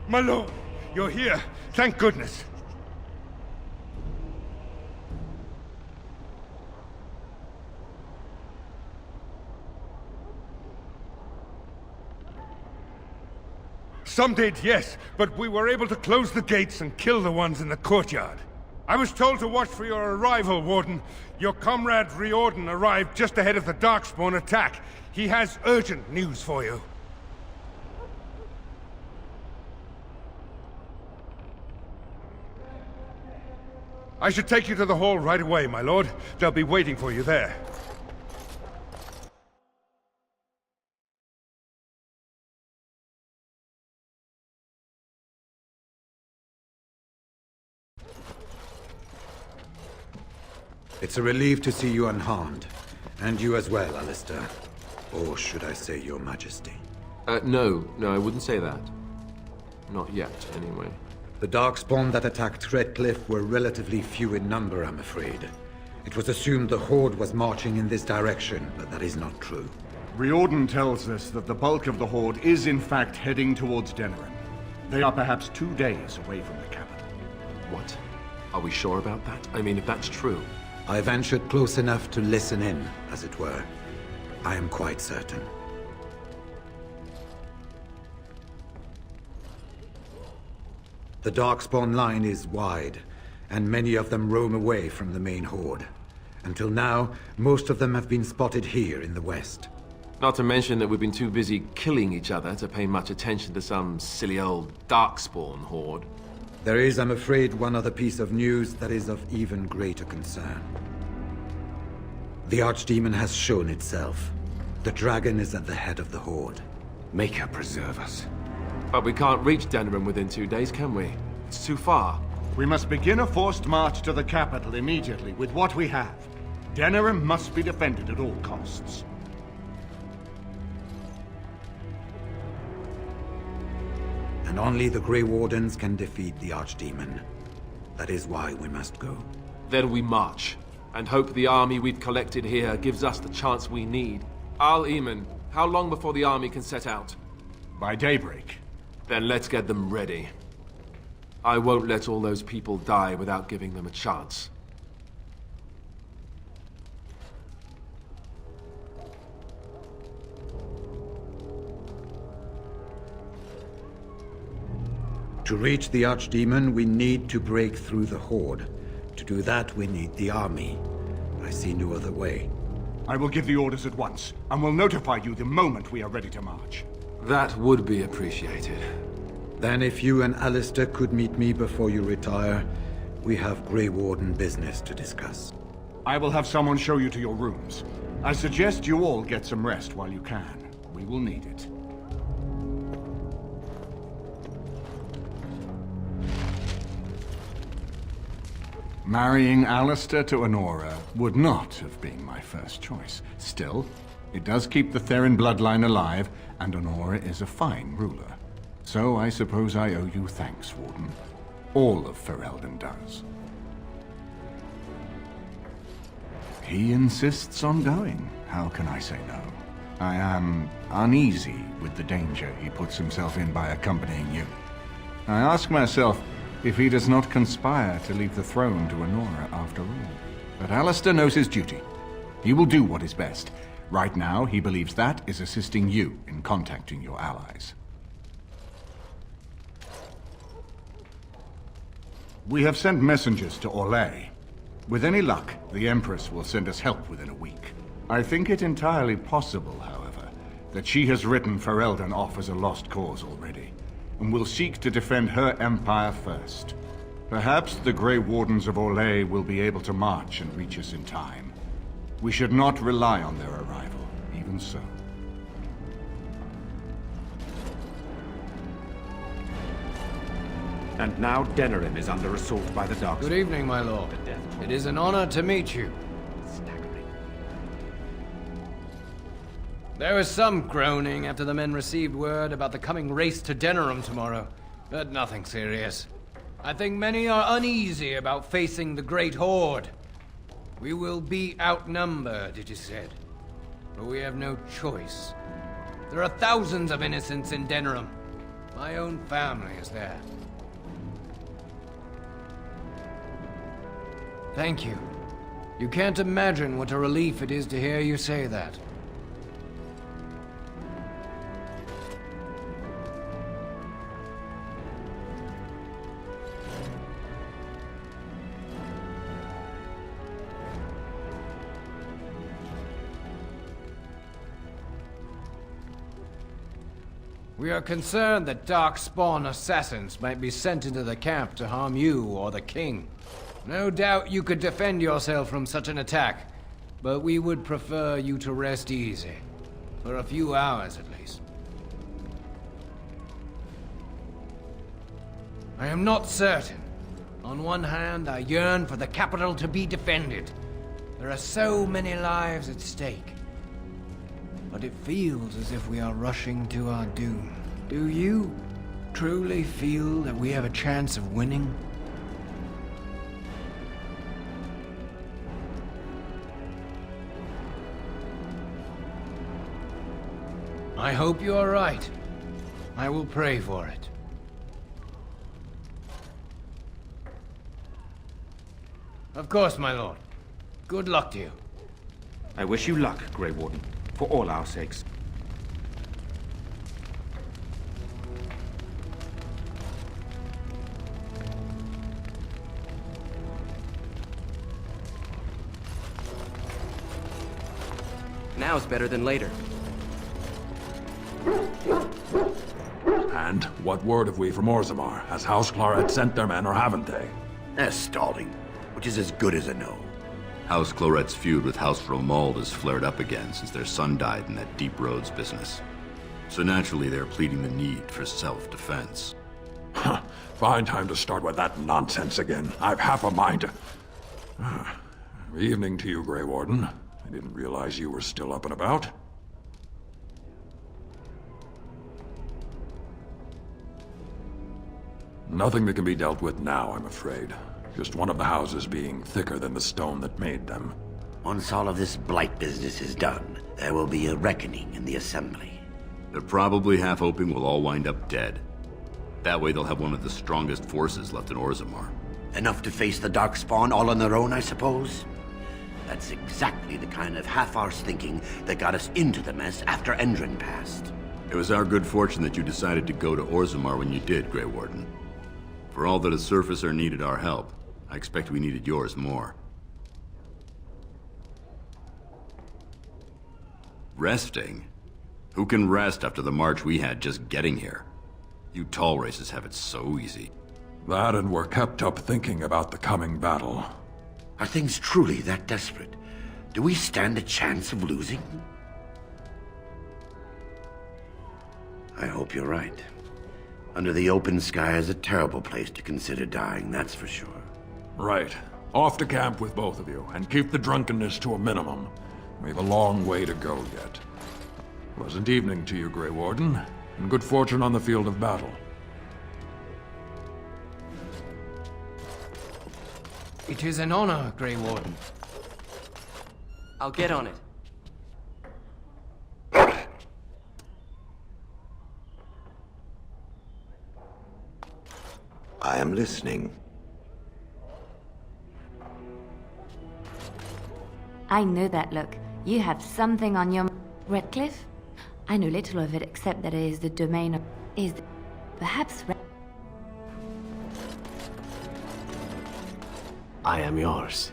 My lord, you're here. Thank goodness. Some did, yes, but we were able to close the gates and kill the ones in the courtyard. I was told to watch for your arrival, Warden. Your comrade Riordan arrived just ahead of the Darkspawn attack. He has urgent news for you. I should take you to the hall right away, my lord. They'll be waiting for you there. It's a relief to see you unharmed. And you as well, Alistair. Or should I say your majesty? No, I wouldn't say that. Not yet, anyway. The Darkspawn that attacked Redcliffe were relatively few in number, I'm afraid. It was assumed the Horde was marching in this direction, but that is not true. Riordan tells us that the bulk of the Horde is in fact heading towards Denerim. They are perhaps 2 days away from the capital. What? Are we sure about that? I mean, if that's true... I ventured close enough to listen in, as it were. I am quite certain. The Darkspawn line is wide, and many of them roam away from the main Horde. Until now, most of them have been spotted here in the west. Not to mention that we've been too busy killing each other to pay much attention to some silly old Darkspawn Horde. There is, I'm afraid, one other piece of news that is of even greater concern. The Archdemon has shown itself. The dragon is at the head of the Horde. Make her preserve us. But we can't reach Denerim within 2 days, can we? It's too far. We must begin a forced march to the capital immediately with what we have. Denerim must be defended at all costs. And only the Grey Wardens can defeat the Archdemon. That is why we must go. Then we march, and hope the army we've collected here gives us the chance we need. Al-Eamon, how long before the army can set out? By daybreak. Then let's get them ready. I won't let all those people die without giving them a chance. To reach the Archdemon, we need to break through the Horde. To do that, we need the army. I see no other way. I will give the orders at once, and will notify you the moment we are ready to march. That would be appreciated. Then if you and Alistair could meet me before you retire, we have Grey Warden business to discuss. I will have someone show you to your rooms. I suggest you all get some rest while you can. We will need it. Marrying Alistair to Honora would not have been my first choice. Still, it does keep the Theron bloodline alive, and Honora is a fine ruler. So I suppose I owe you thanks, Warden. All of Ferelden does. He insists on going. How can I say no? I am uneasy with the danger he puts himself in by accompanying you. I ask myself, if he does not conspire to leave the throne to Honora after all. But Alistair knows his duty. He will do what is best. Right now, he believes that is assisting you in contacting your allies. We have sent messengers to Orlais. With any luck, the Empress will send us help within a week. I think it entirely possible, however, that she has written Ferelden off as a lost cause already, and will seek to defend her empire first. Perhaps the Grey Wardens of Orlais will be able to march and reach us in time. We should not rely on their arrival, even so. And now Denerim is under assault by the Darkspawn. Good evening, my lord. It is an honor to meet you. There was some groaning after the men received word about the coming race to Denerim tomorrow, but nothing serious. I think many are uneasy about facing the Great Horde. We will be outnumbered, it is said, but we have no choice. There are thousands of innocents in Denerim. My own family is there. Thank you. You can't imagine what a relief it is to hear you say that. We are concerned that Darkspawn assassins might be sent into the camp to harm you or the king. No doubt you could defend yourself from such an attack, but we would prefer you to rest easy. For a few hours, at least. I am not certain. On one hand, I yearn for the capital to be defended. There are so many lives at stake. But it feels as if we are rushing to our doom. Do you truly feel that we have a chance of winning? I hope you are right. I will pray for it. Of course, my lord. Good luck to you. I wish you luck, Grey Warden, for all our sakes. Now's better than later. And what word have we from Orzammar? Has House Claret sent their men or haven't they? They're stalling, which is as good as a no. House Claret's feud with House Romuald has flared up again since their son died in that Deep Roads business. So naturally they're pleading the need for self-defense. Fine time to start with that nonsense again. I've half a mind to... Evening to you, Grey Warden. I didn't realize you were still up and about. Nothing that can be dealt with now, I'm afraid. Just one of the houses being thicker than the stone that made them. Once all of this blight business is done, there will be a reckoning in the Assembly. They're probably half hoping we'll all wind up dead. That way they'll have one of the strongest forces left in Orzammar. Enough to face the Darkspawn all on their own, I suppose? That's exactly the kind of half-arsed thinking that got us into the mess after Endrin passed. It was our good fortune that you decided to go to Orzammar when you did, Grey Warden. For all that a surfacer needed our help, I expect we needed yours more. Resting? Who can rest after the march we had just getting here? You tall races have it so easy. That and we're kept up thinking about the coming battle. Are things truly that desperate? Do we stand a chance of losing? I hope you're right. Under the open sky is a terrible place to consider dying, that's for sure. Right. Off to camp with both of you, and keep the drunkenness to a minimum. We've a long way to go yet. Pleasant evening to you, Grey Warden, and good fortune on the field of battle. It is an honor, Grey Warden. I'll get on it. I am listening. I know that look. You have something on your... Redcliffe? I know little of it except that it is the domain of... Perhaps... I am yours.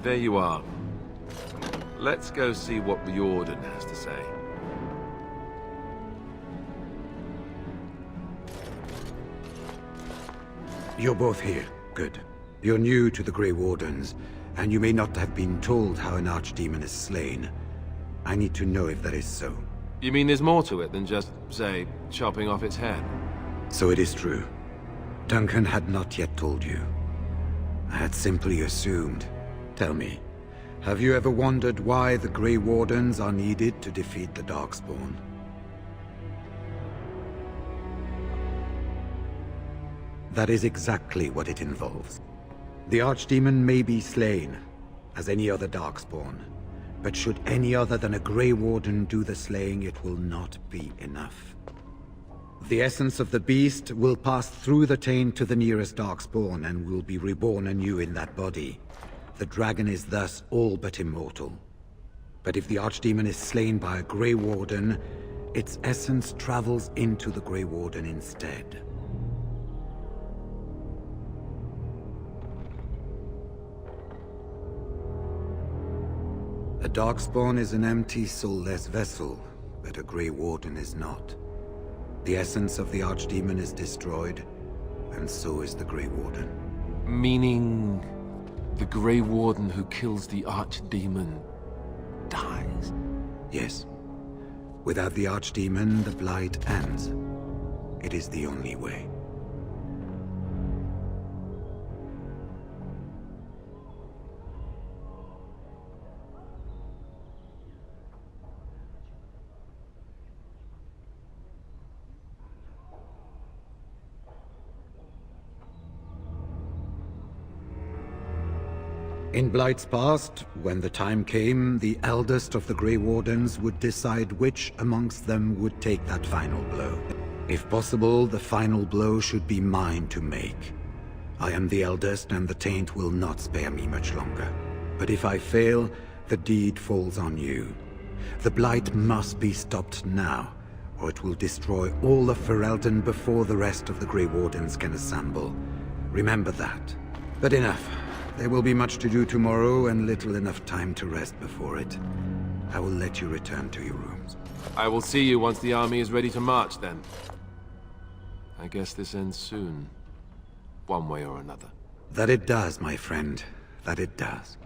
There you are. Let's go see what Riordan has to say. You're both here. Good. You're new to the Grey Wardens, and you may not have been told how an Archdemon is slain. I need to know if that is so. You mean there's more to it than just, say, chopping off its head? So it is true. Duncan had not yet told you. I had simply assumed. Tell me, have you ever wondered why the Grey Wardens are needed to defeat the Darkspawn? That is exactly what it involves. The Archdemon may be slain, as any other Darkspawn, but should any other than a Grey Warden do the slaying, it will not be enough. The essence of the beast will pass through the taint to the nearest darkspawn and will be reborn anew in that body. The dragon is thus all but immortal. But if the Archdemon is slain by a Grey Warden, its essence travels into the Grey Warden instead. A Darkspawn is an empty, soulless vessel, but a Grey Warden is not. The essence of the Archdemon is destroyed, and so is the Grey Warden. Meaning, the Grey Warden who kills the Archdemon dies? Yes. Without the Archdemon, the Blight ends. It is the only way. In Blight's past, when the time came, the eldest of the Grey Wardens would decide which amongst them would take that final blow. If possible, the final blow should be mine to make. I am the eldest, and the taint will not spare me much longer. But if I fail, the deed falls on you. The Blight must be stopped now, or it will destroy all of Ferelden before the rest of the Grey Wardens can assemble. Remember that. But enough. There will be much to do tomorrow, and little enough time to rest before it. I will let you return to your rooms. I will see you once the army is ready to march, then. I guess this ends soon. One way or another. That it does, my friend. That it does.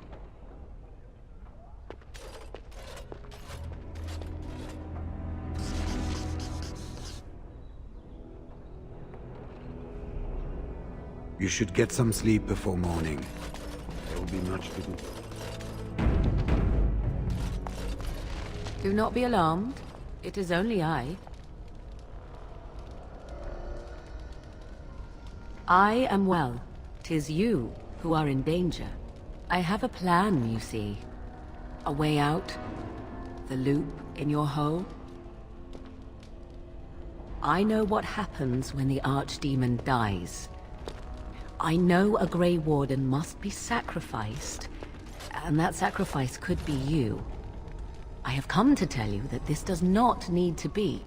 You should get some sleep before morning. There will be much to do. Do not be alarmed. It is only I. I am well. 'Tis you who are in danger. I have a plan, you see. A way out. The loop in your hole. I know what happens when the Archdemon dies. I know a Grey Warden must be sacrificed, and that sacrifice could be you. I have come to tell you that this does not need to be.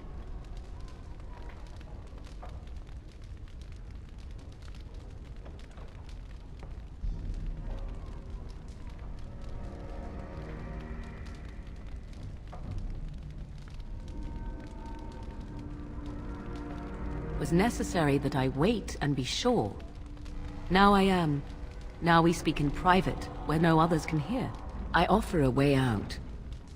It was necessary that I wait and be sure. Now I am. Now we speak in private, where no others can hear. I offer a way out.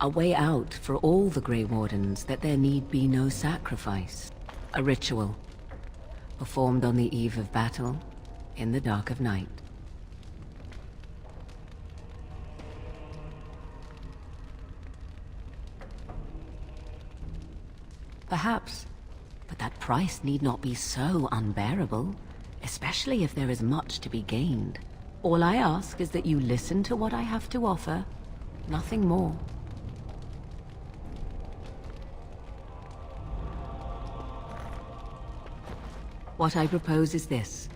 A way out for all the Grey Wardens, that there need be no sacrifice. A ritual. Performed on the eve of battle, in the dark of night. Perhaps, but that price need not be so unbearable. Especially if there is much to be gained. All I ask is that you listen to what I have to offer, nothing more. What I propose is this.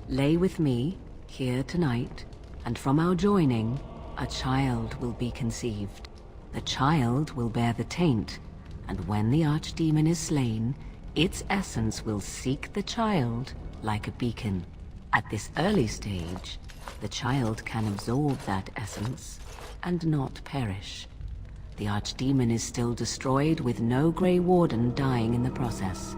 Lay with me, here tonight, and from our joining, a child will be conceived. The child will bear the taint, and when the Archdemon is slain, its essence will seek the child like a beacon. At this early stage, the child can absorb that essence and not perish. The Archdemon is still destroyed with no Grey Warden dying in the process.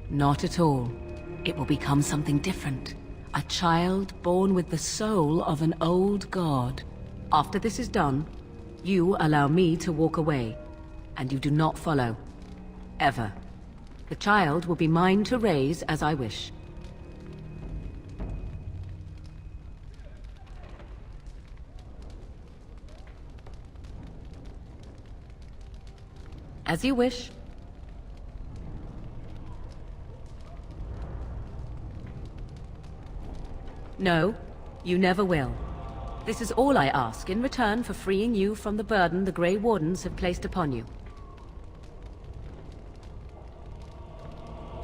Not at all. It will become something different. A child born with the soul of an old god. After this is done, you allow me to walk away, and you do not follow. Ever. The child will be mine to raise as I wish. As you wish. No, you never will. This is all I ask in return for freeing you from the burden the Grey Wardens have placed upon you.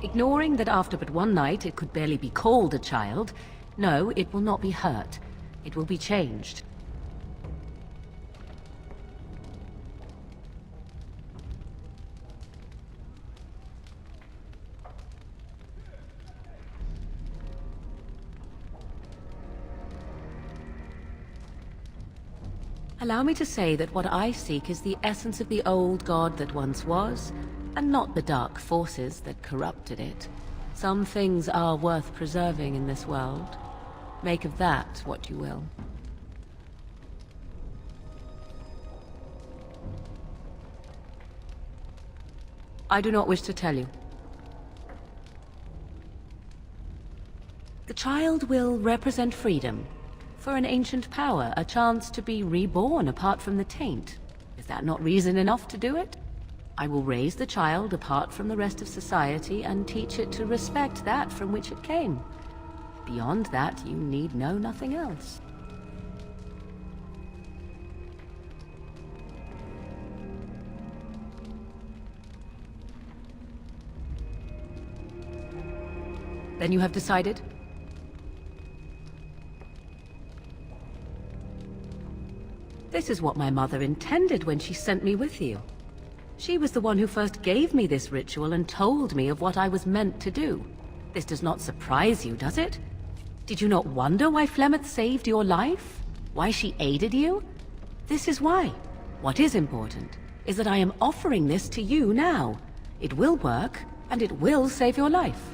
Ignoring that after but one night it could barely be called a child, no, it will not be hurt. It will be changed. Allow me to say that what I seek is the essence of the old god that once was, and not the dark forces that corrupted it. Some things are worth preserving in this world. Make of that what you will. I do not wish to tell you. The child will represent freedom. For an ancient power, a chance to be reborn apart from the taint. Is that not reason enough to do it? I will raise the child apart from the rest of society and teach it to respect that from which it came. Beyond that, you need know nothing else. Then you have decided? This is what my mother intended when she sent me with you. She was the one who first gave me this ritual and told me of what I was meant to do. This does not surprise you, does it? Did you not wonder why Flemeth saved your life? Why she aided you? This is why. What is important is that I am offering this to you now. It will work, and it will save your life.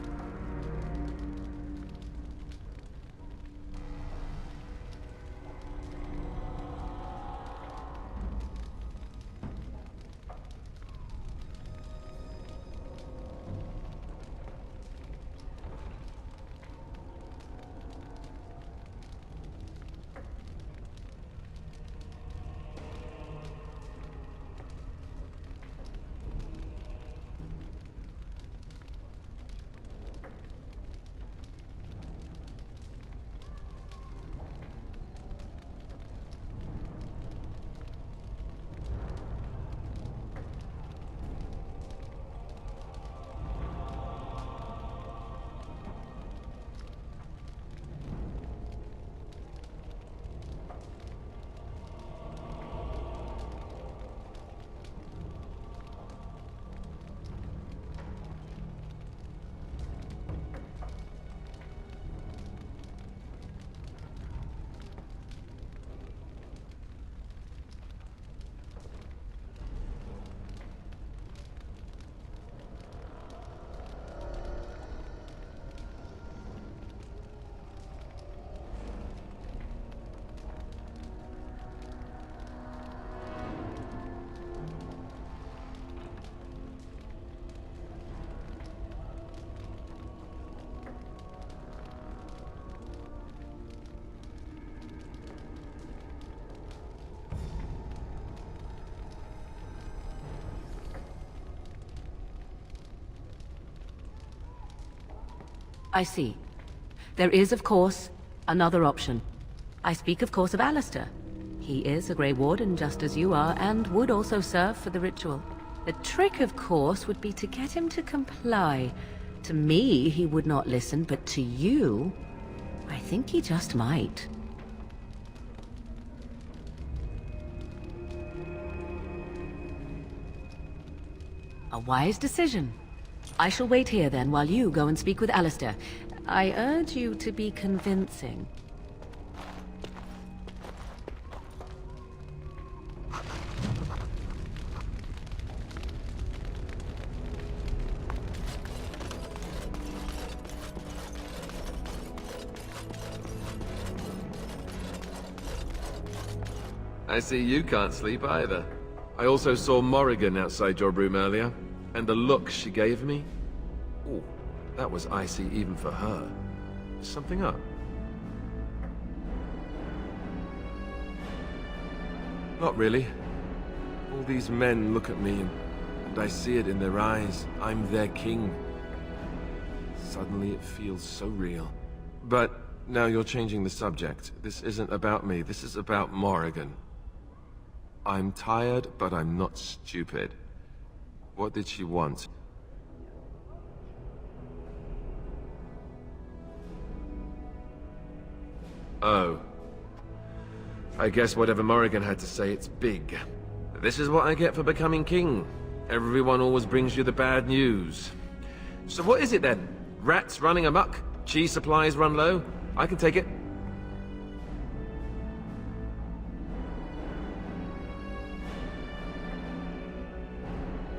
I see. There is, of course, another option. I speak, of course, of Alistair. He is a Grey Warden, just as you are, and would also serve for the ritual. The trick, of course, would be to get him to comply. To me, he would not listen, but to you, I think he just might. A wise decision. I shall wait here then, while you go and speak with Alistair. I urge you to be convincing. I see you can't sleep either. I also saw Morrigan outside your room earlier, and the look she gave me. Ooh, that was icy even for her. Is something up? Not really. All these men look at me, and I see it in their eyes. I'm their king. Suddenly it feels so real. But Now you're changing the subject. This isn't about me. This is about Morrigan. I'm tired, but I'm not stupid. What did she want? Oh. I guess whatever Morrigan had to say, it's big. This is what I get for becoming king. Everyone always brings you the bad news. So what is it then? Rats running amok? Cheese supplies run low? I can take it.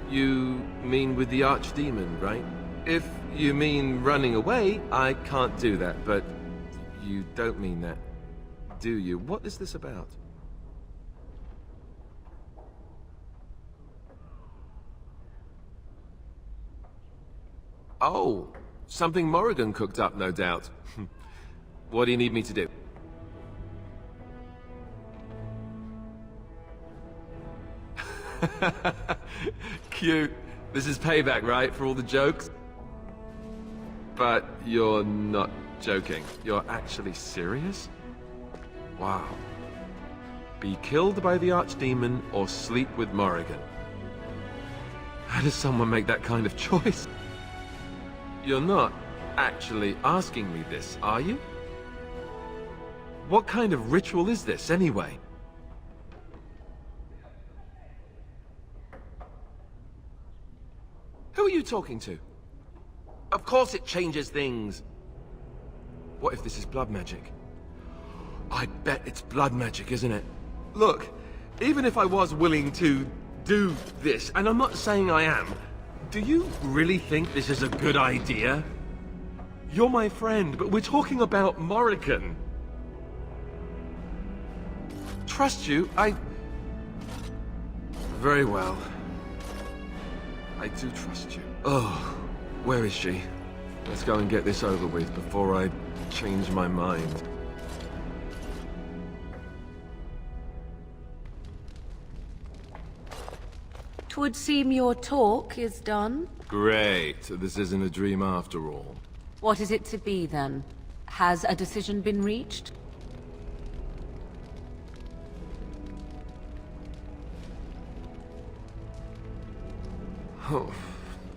You mean with the Archdemon, right? If you mean running away, I can't do that, but you don't mean that, do you? What is this about? Oh, something Morrigan cooked up, no doubt. What do you need me to do? Cute. This is payback, right, for all the jokes? But you're not joking. You're actually serious? Wow. Be killed by the Archdemon or sleep with Morrigan. How does someone make that kind of choice? You're not actually asking me this, are you? What kind of ritual is this, anyway? Who are you talking to? Of course it changes things. What if this is blood magic? I bet it's blood magic, isn't it? Look, even if I was willing to do this, and I'm not saying I am, do you really think this is a good idea? You're my friend, but we're talking about Morrigan. Trust you, Very well. I do trust you. Oh, where is she? Let's go and get this over with before I change my mind. Twould seem your talk is done. Great. This isn't a dream after all. What is it to be, then? Has a decision been reached? Oh,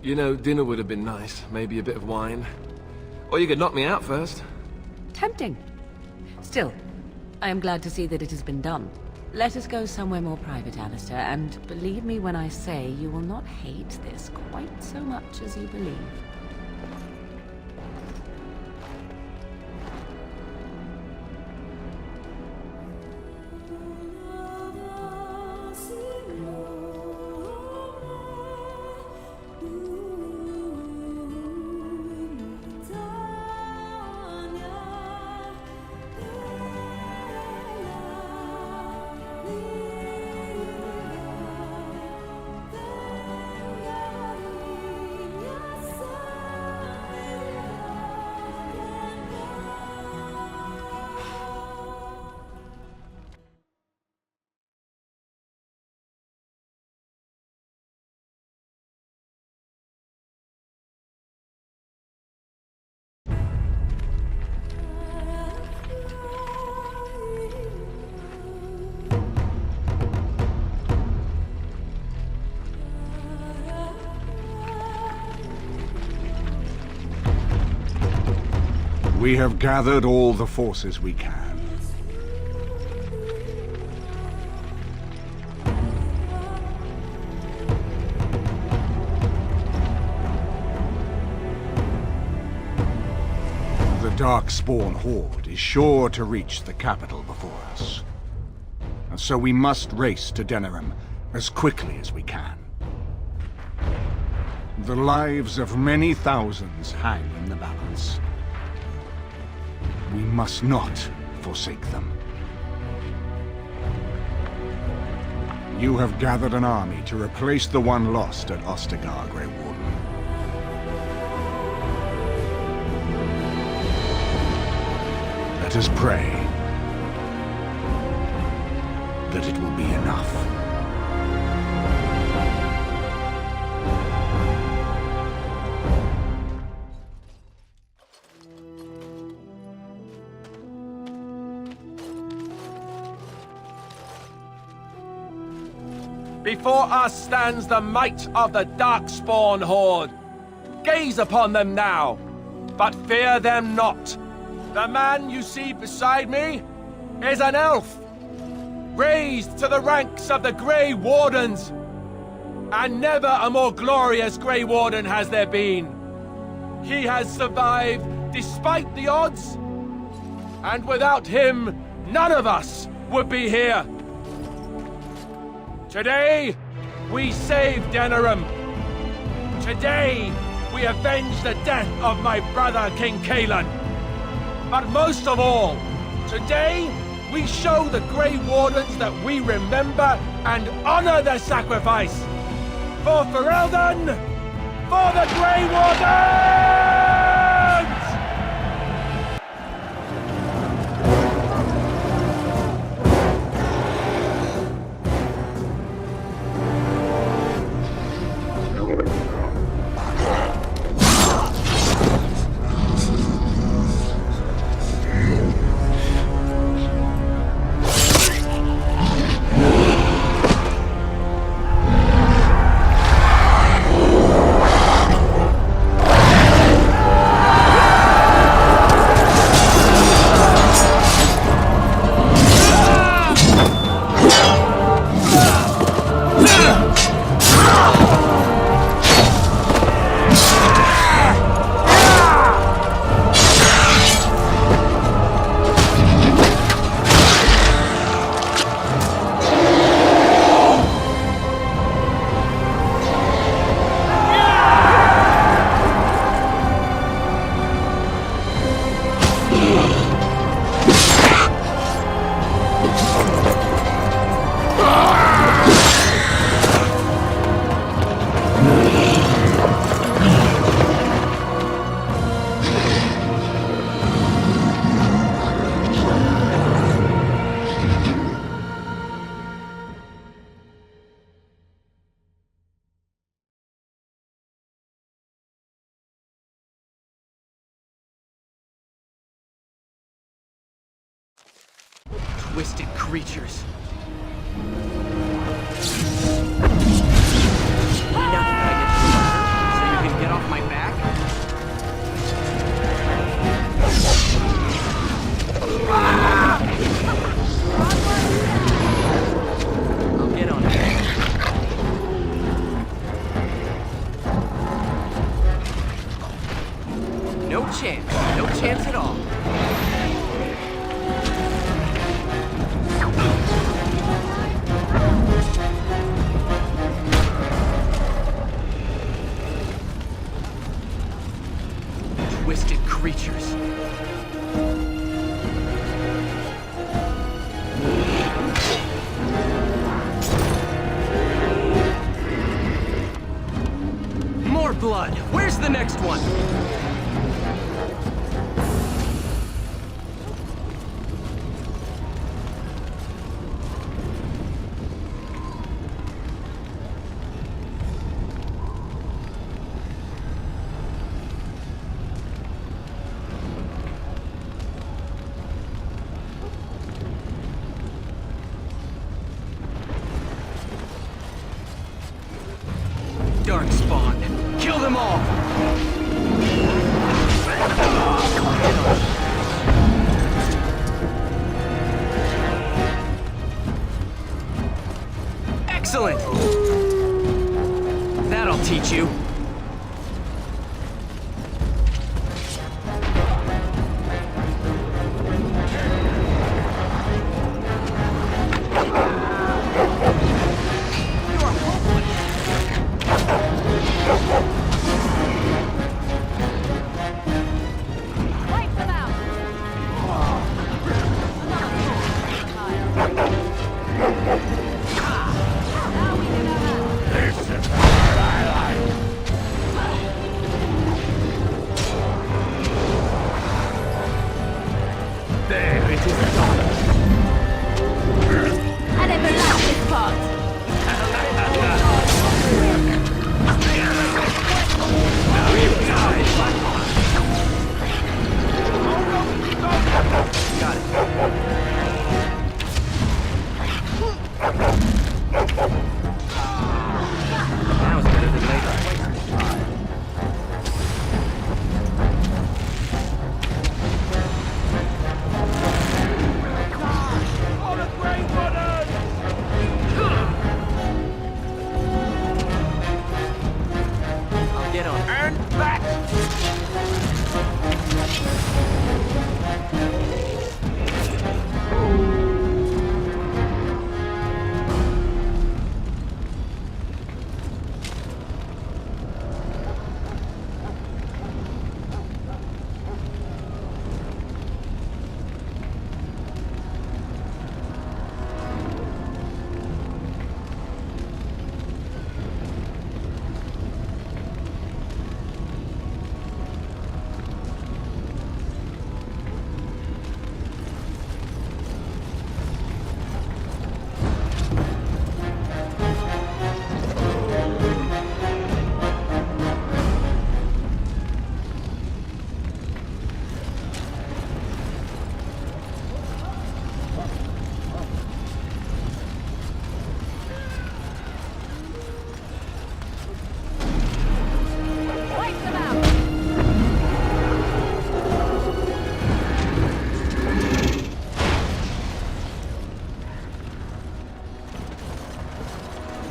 you know, dinner would have been nice. Maybe a bit of wine. Or you could knock me out first. Tempting. Still, I am glad to see that it has been done. Let us go somewhere more private, Alistair, and believe me when I say you will not hate this quite so much as you believe. We have gathered all the forces we can. The Darkspawn Horde is sure to reach the capital before us. And so we must race to Denerim as quickly as we can. The lives of many thousands hang in the balance. We must not forsake them. You have gathered an army to replace the one lost at Ostagar, Grey Warden. Let us pray that it will be enough. Before us stands the might of the Darkspawn Horde. Gaze upon them now, but fear them not. The man you see beside me is an elf, raised to the ranks of the Grey Wardens. And never a more glorious Grey Warden has there been. He has survived despite the odds, and without him, none of us would be here. Today, we save Denerim. Today, we avenge the death of my brother King Kaelan. But most of all, today, we show the Grey Wardens that we remember and honor their sacrifice. For Ferelden, for the Grey Wardens! Twisted creatures. Enough that I get to suffer, so you can get off my back? I'll get on it. No chance. No chance at all. Twisted creatures. More blood. Where's the next one? Darkspawn. Kill them all!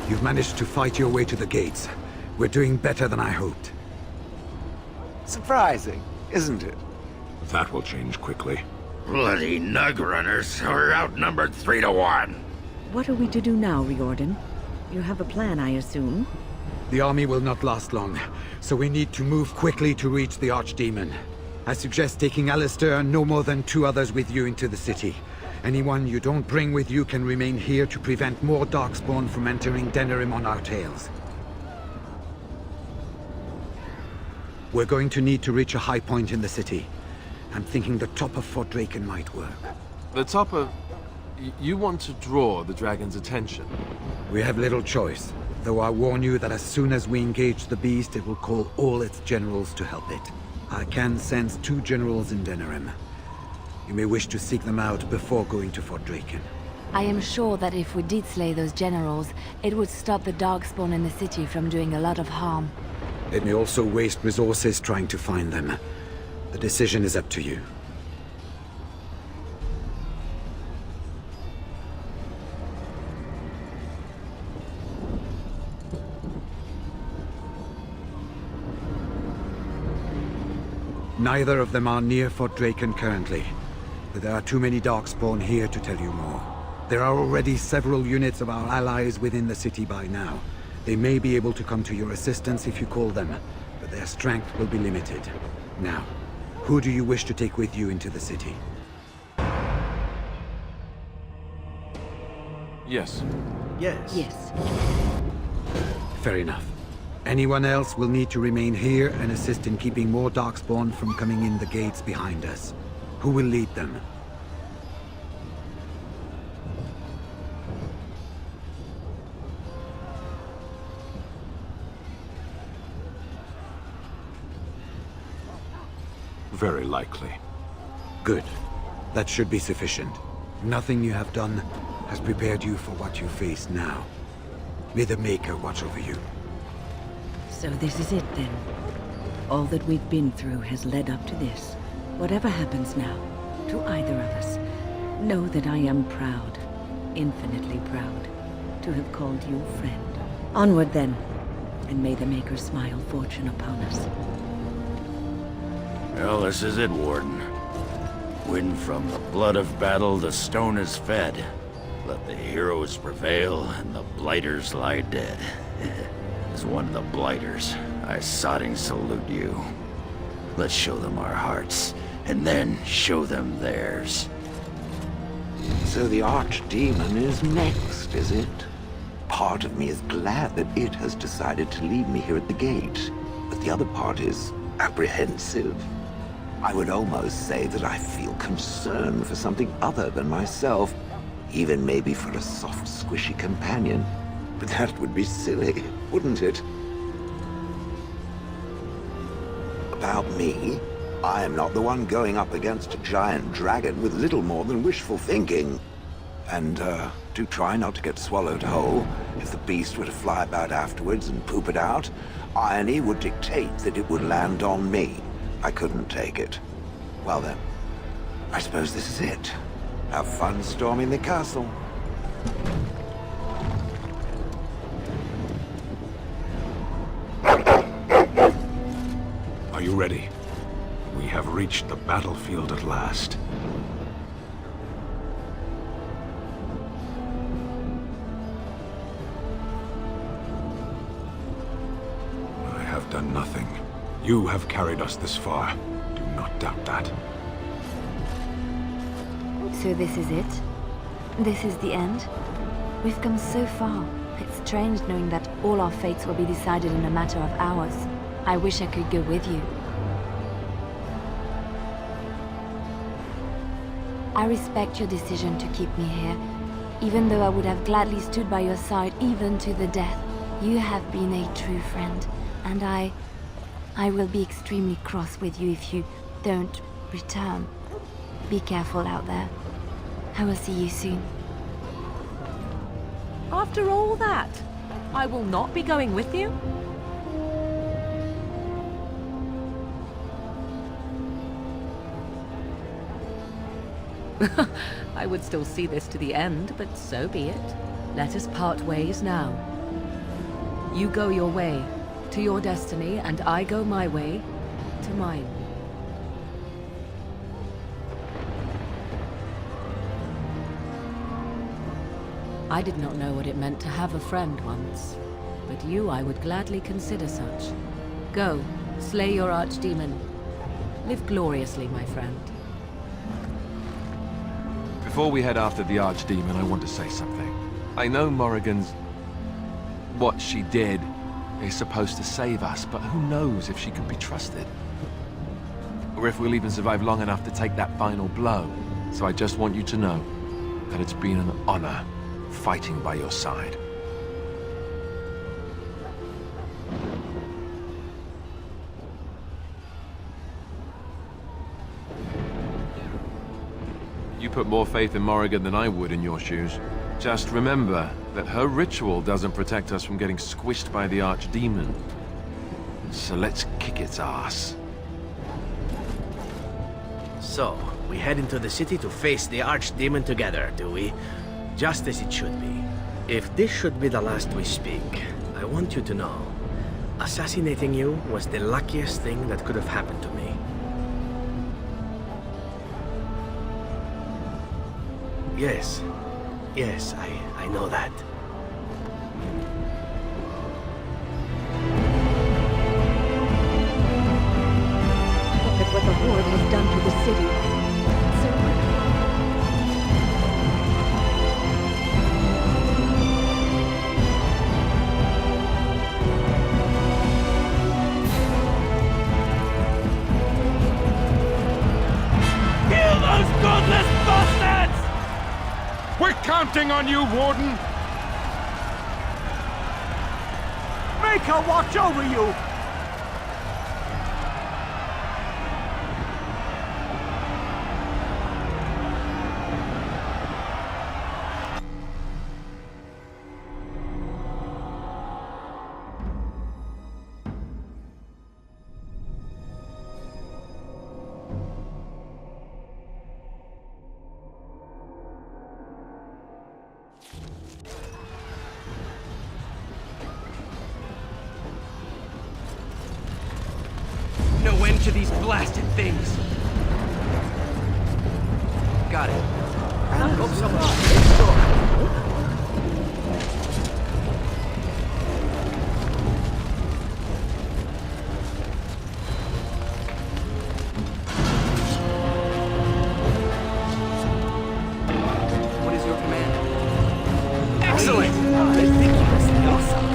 You've managed to fight your way to the gates. We're doing better than I hoped. Surprising, isn't it? That will change quickly. Bloody nug runners. We're outnumbered 3 to 1. What are we to do now, Riordan? You have a plan, I assume? The army will not last long, so we need to move quickly to reach the Archdemon. I suggest taking Alistair and no more than 2 others with you into the city. Anyone you don't bring with you can remain here to prevent more Darkspawn from entering Denerim on our tails. We're going to need to reach a high point in the city. I'm thinking the top of Fort Draken might work. The top of... You want to draw the dragon's attention? We have little choice, though I warn you that as soon as we engage the beast, it will call all its generals to help it. I can sense 2 generals in Denerim. You may wish to seek them out before going to Fort Draken. I am sure that if we did slay those generals, it would stop the Darkspawn in the city from doing a lot of harm. It may also waste resources trying to find them. The decision is up to you. Neither of them are near Fort Draken currently, but there are too many Darkspawn here to tell you more. There are already several units of our allies within the city by now. They may be able to come to your assistance if you call them, but their strength will be limited. Now, who do you wish to take with you into the city? Yes. Yes. Yes. Fair enough. Anyone else will need to remain here and assist in keeping more Darkspawn from coming in the gates behind us. Who will lead them? Very likely. Good. That should be sufficient. Nothing you have done has prepared you for what you face now. May the Maker watch over you. So this is it then. All that we've been through has led up to this. Whatever happens now, to either of us, know that I am proud, infinitely proud, to have called you friend. Onward then, and may the Maker smile fortune upon us. Well, this is it, Warden. When from the blood of battle the stone is fed, let the heroes prevail and the blighters lie dead. As one of the blighters, I sodding salute you. Let's show them our hearts, and then show them theirs. So the Archdemon is next, is it? Part of me is glad that it has decided to leave me here at the gate, but the other part is apprehensive. I would almost say that I feel concern for something other than myself, even maybe for a soft, squishy companion. But that would be silly, wouldn't it? About me, I am not the one going up against a giant dragon with little more than wishful thinking. And, do try not to get swallowed whole. If the beast were to fly about afterwards and poop it out, irony would dictate that it would land on me. I couldn't take it. Well then, I suppose this is it. Have fun storming the castle. Are you ready? We have reached the battlefield at last. I have done nothing. You have carried us this far. Do not doubt that. So this is it? This is the end? We've come so far. It's strange knowing that all our fates will be decided in a matter of hours. I wish I could go with you. I respect your decision to keep me here, even though I would have gladly stood by your side even to the death. You have been a true friend, and I will be extremely cross with you if you don't return. Be careful out there. I will see you soon. After all that, I will not be going with you? I would still see this to the end, but so be it. Let us part ways now. You go your way, to your destiny, and I go my way, to mine. I did not know what it meant to have a friend once, but you I would gladly consider such. Go, slay your Archdemon. Live gloriously, my friend. Before we head after the Archdemon, I want to say something. I know Morrigan's... what she did is supposed to save us, but who knows if she can be trusted? Or if we'll even survive long enough to take that final blow. So I just want you to know that it's been an honor fighting by your side. You put more faith in Morrigan than I would in your shoes. Just remember that her ritual doesn't protect us from getting squished by the Archdemon. So let's kick its ass. So, we head into the city to face the Archdemon together, do we? Just as it should be. If this should be the last we speak, I want you to know, assassinating you was the luckiest thing that could have happened to me. Yes, I know that. Look at what the Horde has done to the city. So quickly. Kill those godless bastards! We're counting on you, Warden! Make her watch over you! No end to these blasted things. Got it. Hope someone next door. What is your command? Excellent! Ridiculously awesome.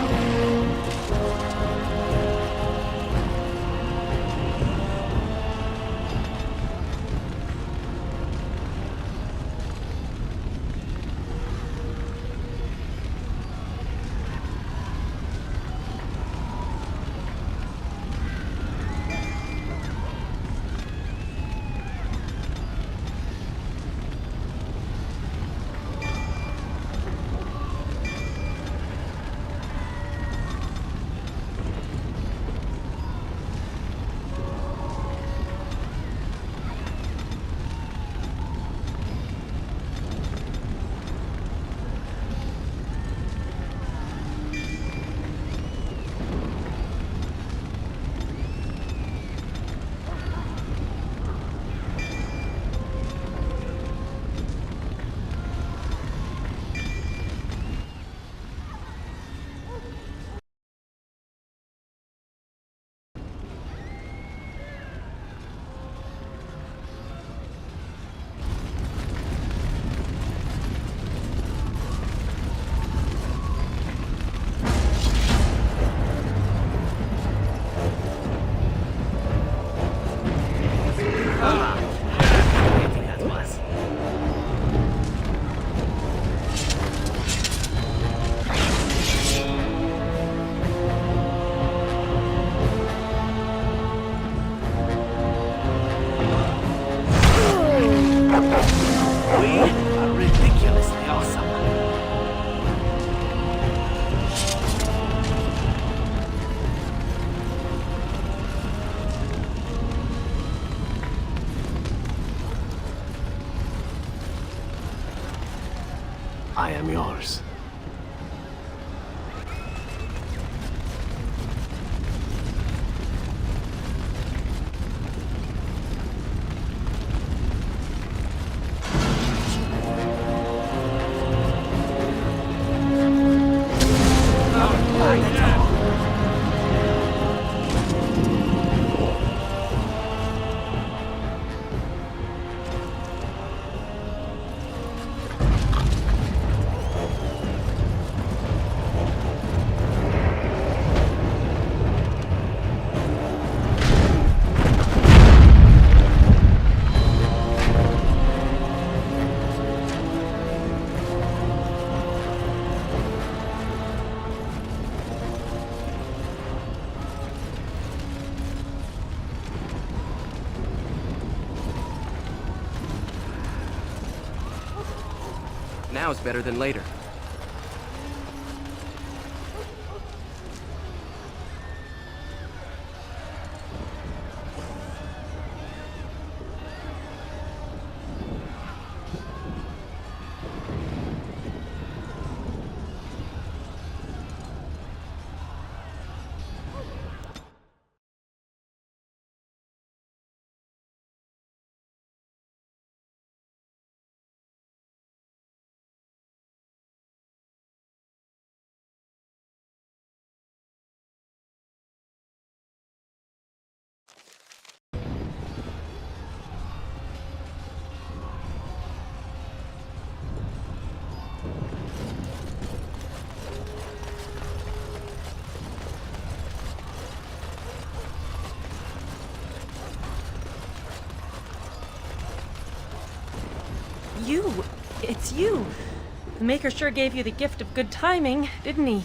That was. We are ridiculously awesome. I am yours. Now is better than later. You! It's you! The Maker sure gave you the gift of good timing, didn't he?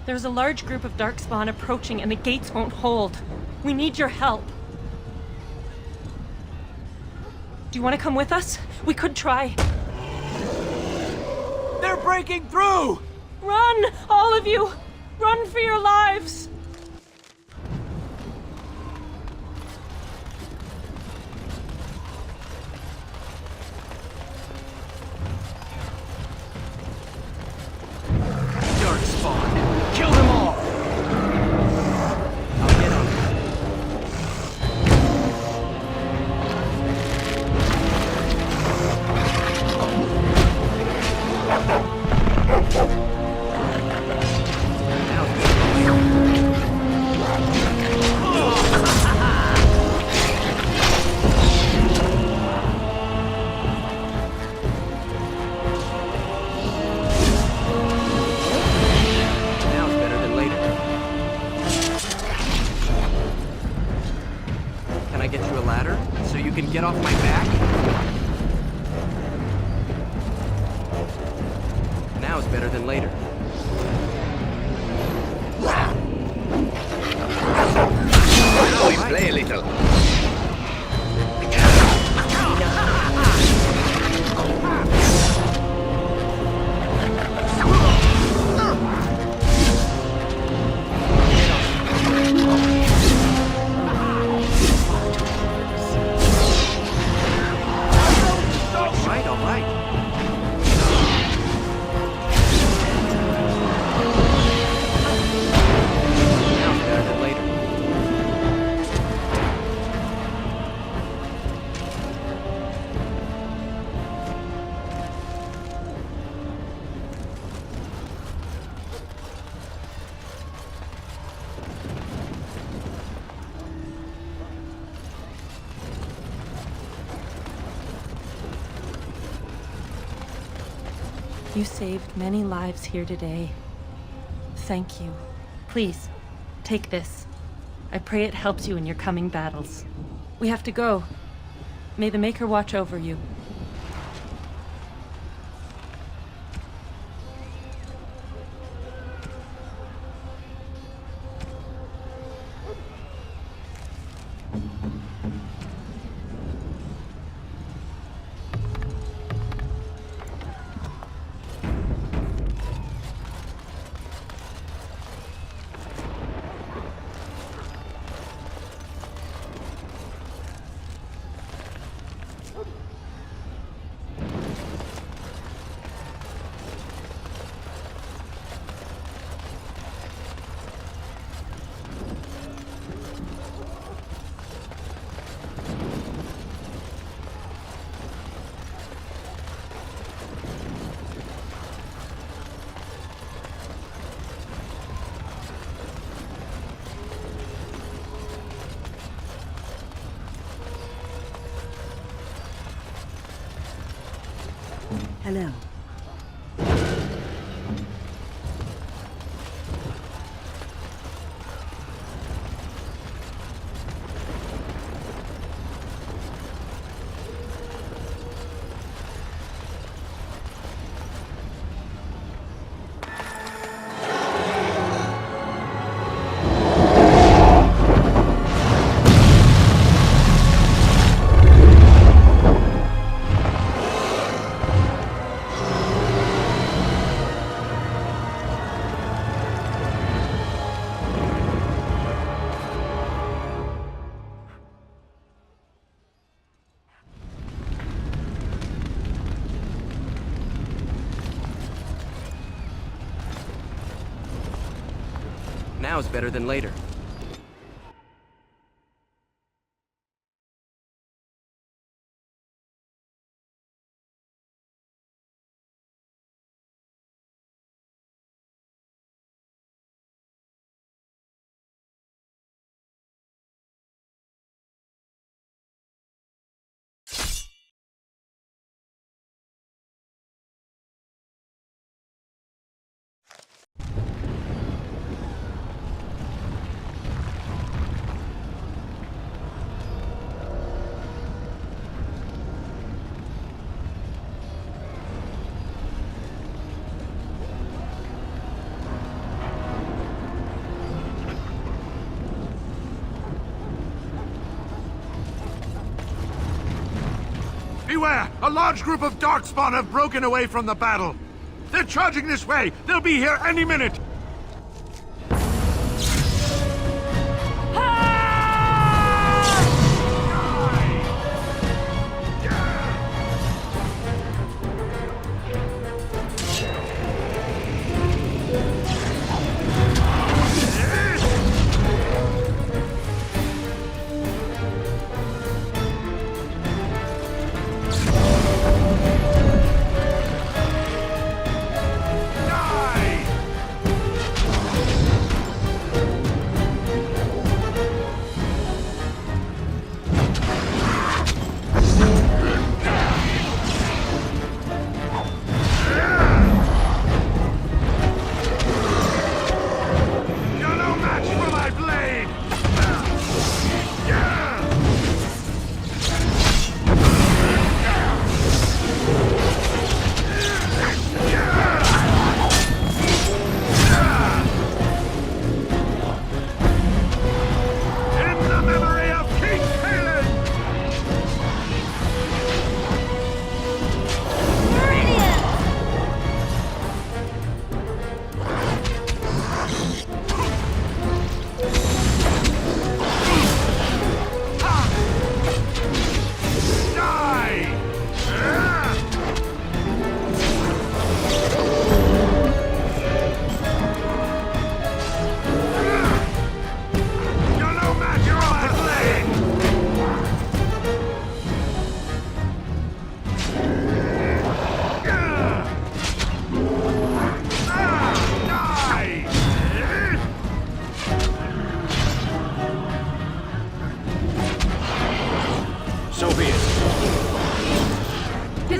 There's a large group of Darkspawn approaching and the gates won't hold. We need your help. Do you want to come with us? We could try. They're breaking through! Run! All of you! Run for your lives! Darkspawn! Kill them all! I'll get on them. Get off my back? Now is better than later. Now we play a little. You saved many lives here today. Thank you. Please, take this. I pray it helps you in your coming battles. We have to go. May the Maker watch over you. Hello. Now is better than later. Beware! A large group of Darkspawn have broken away from the battle. They're charging this way. They'll be here any minute.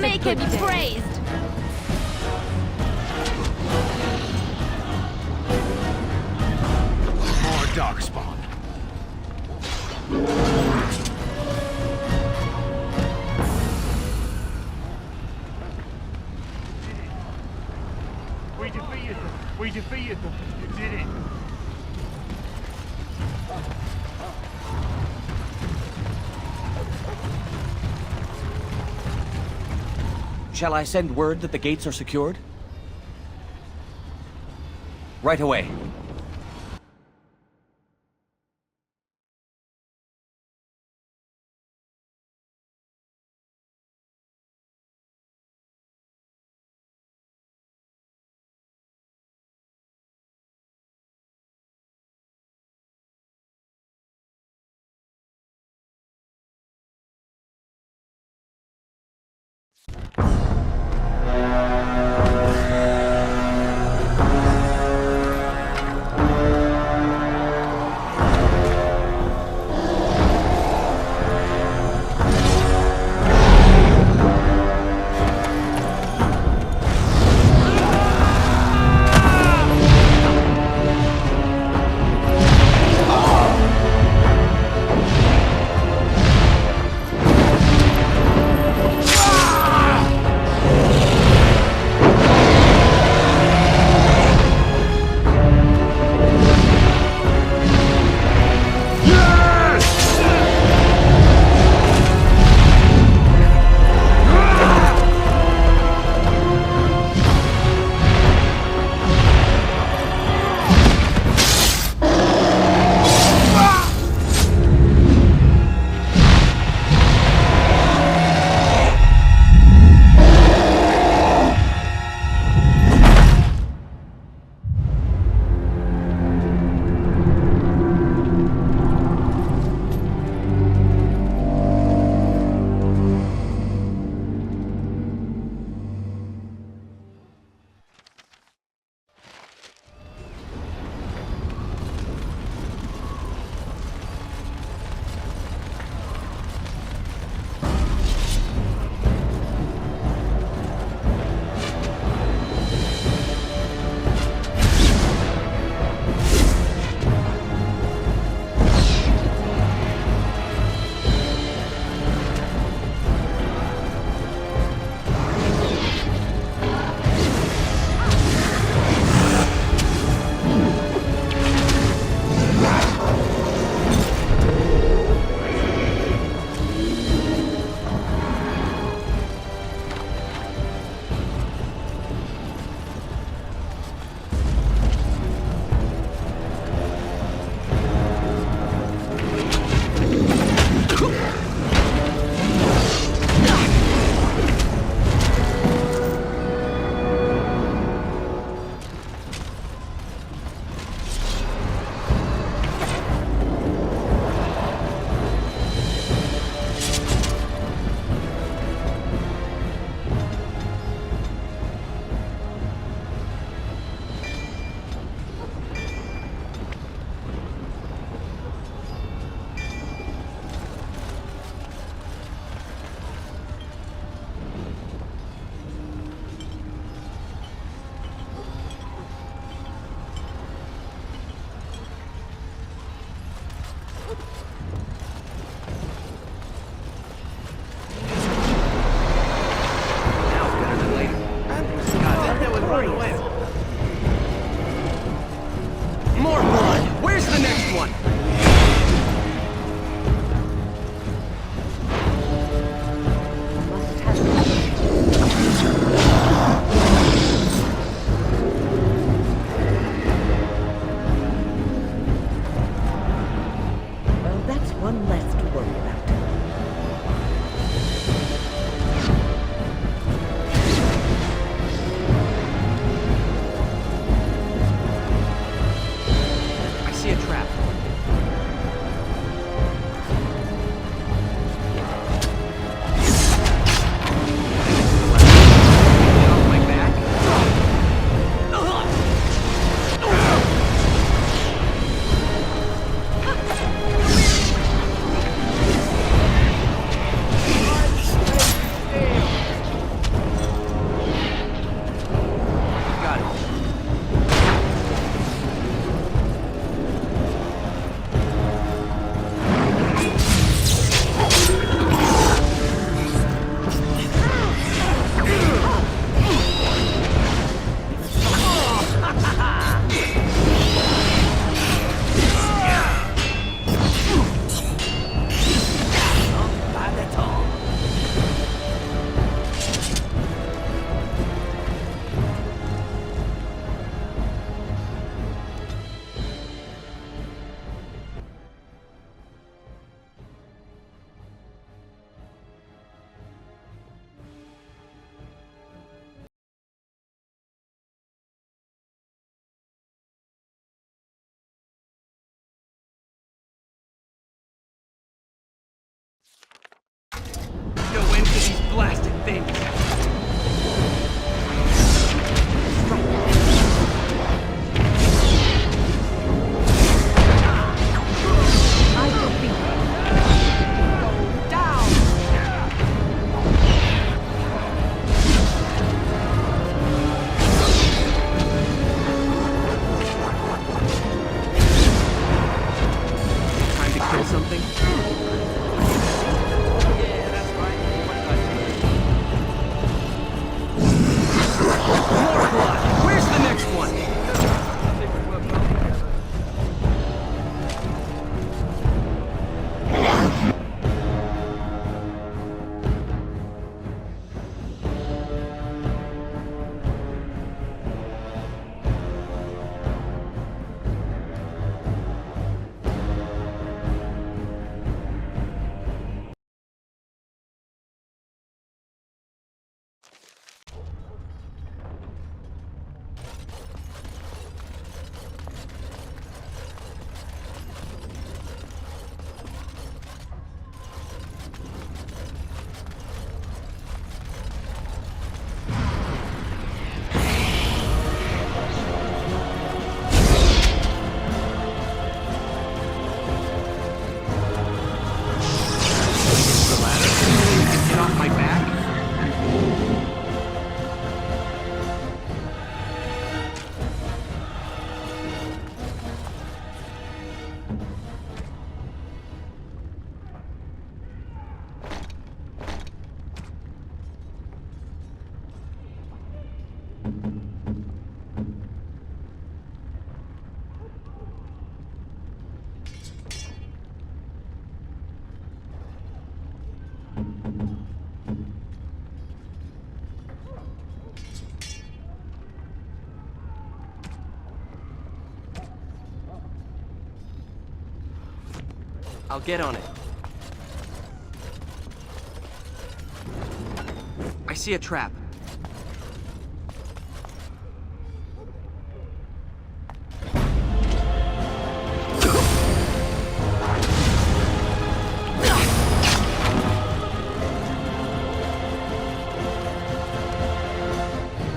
Maker be praised! More Darkspawn. We defeated them. You did it. Shall I send word that the gates are secured? Right away. blasted things! I will be. Go down! Time to kill something? More blood! Where's the next one? Get off my back? I'll get on it. I see a trap.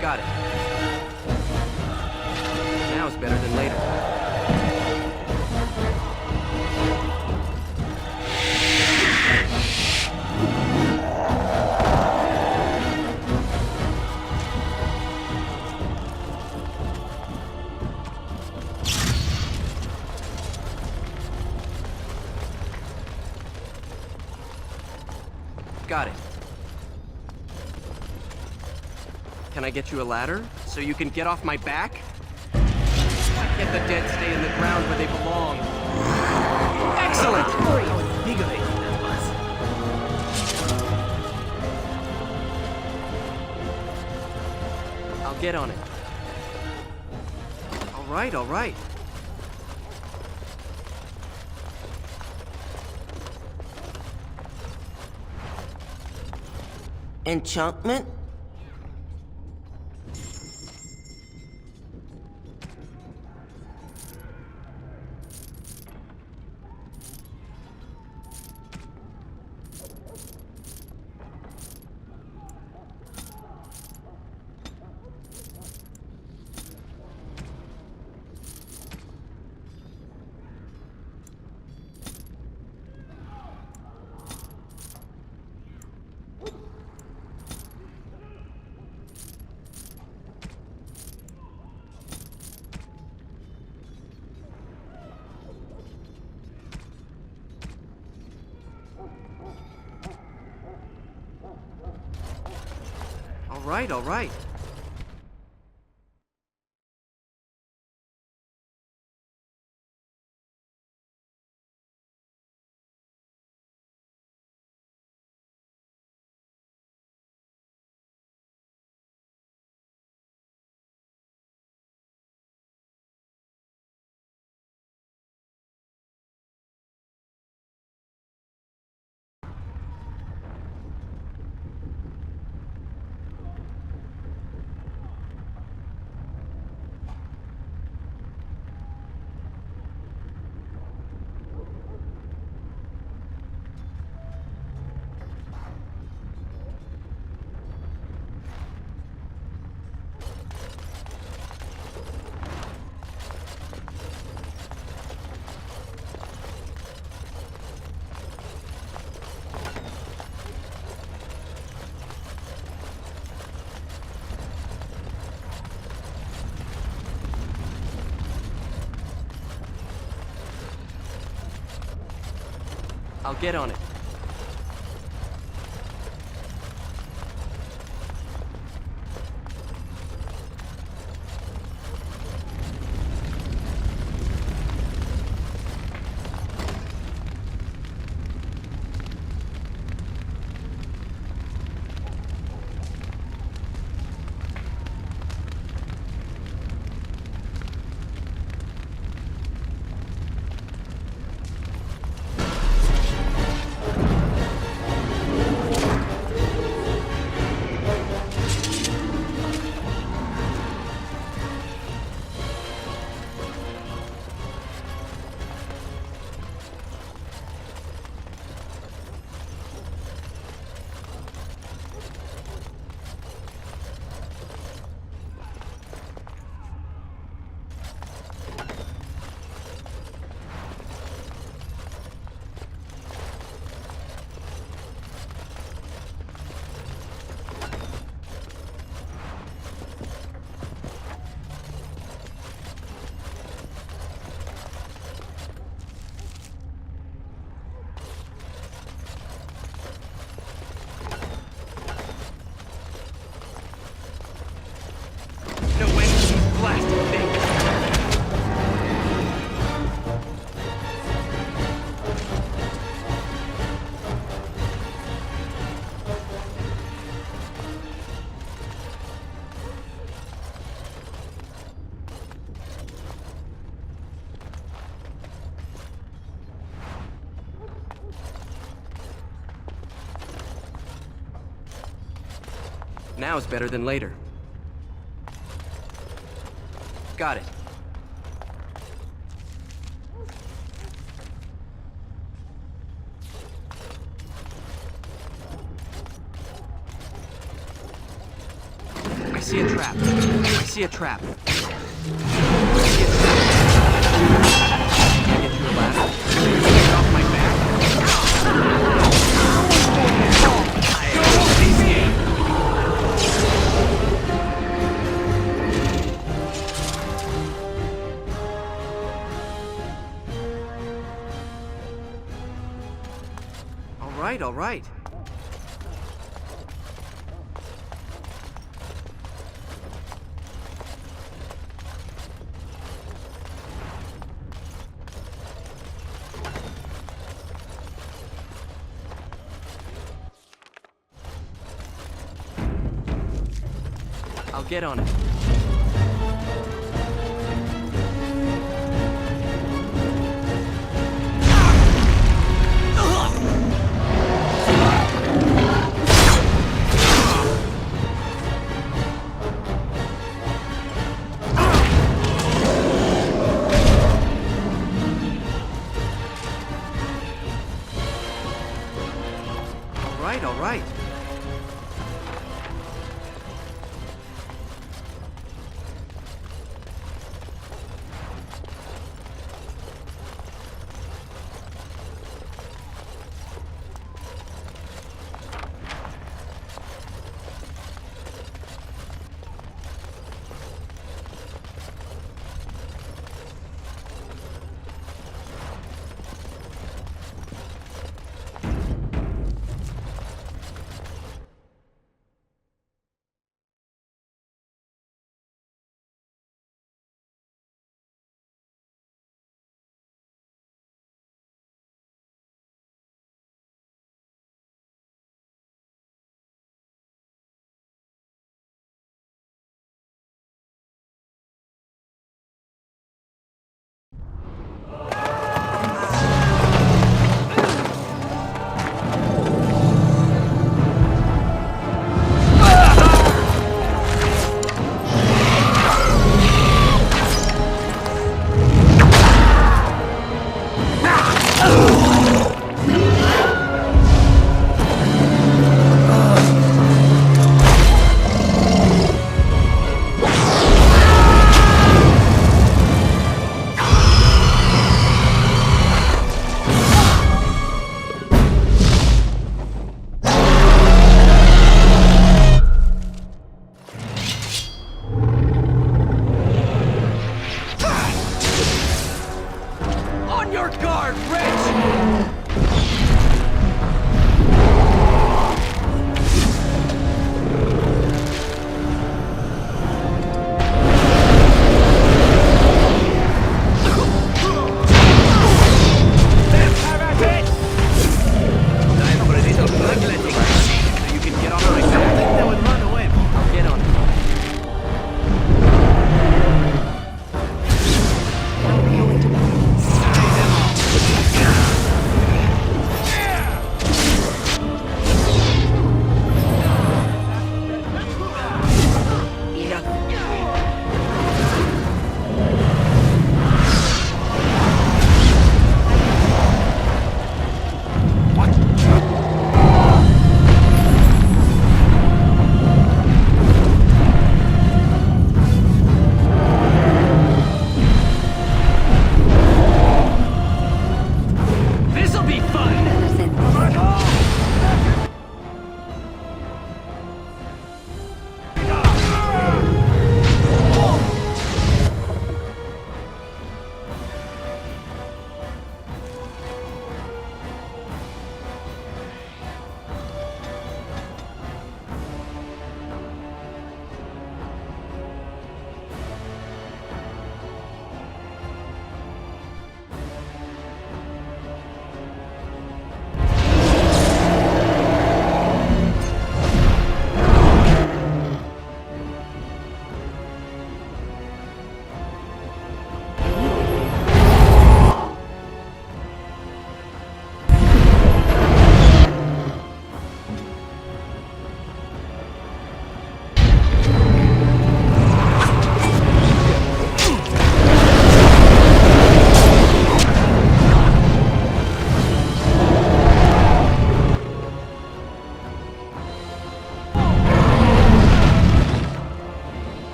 Got it. Now it's better than later. Got it. Can I get you a ladder so you can get off my back? Why can't the dead stay in the ground where they belong? Excellent! I'll get on it. All right, all right. Enchantment? All right, all right. I'll get on it. Now is better than later. Got it. I see a trap. I see a trap. I see a trap. Can I get you a ladder? Get off my back. All right. I'll get on it. All right.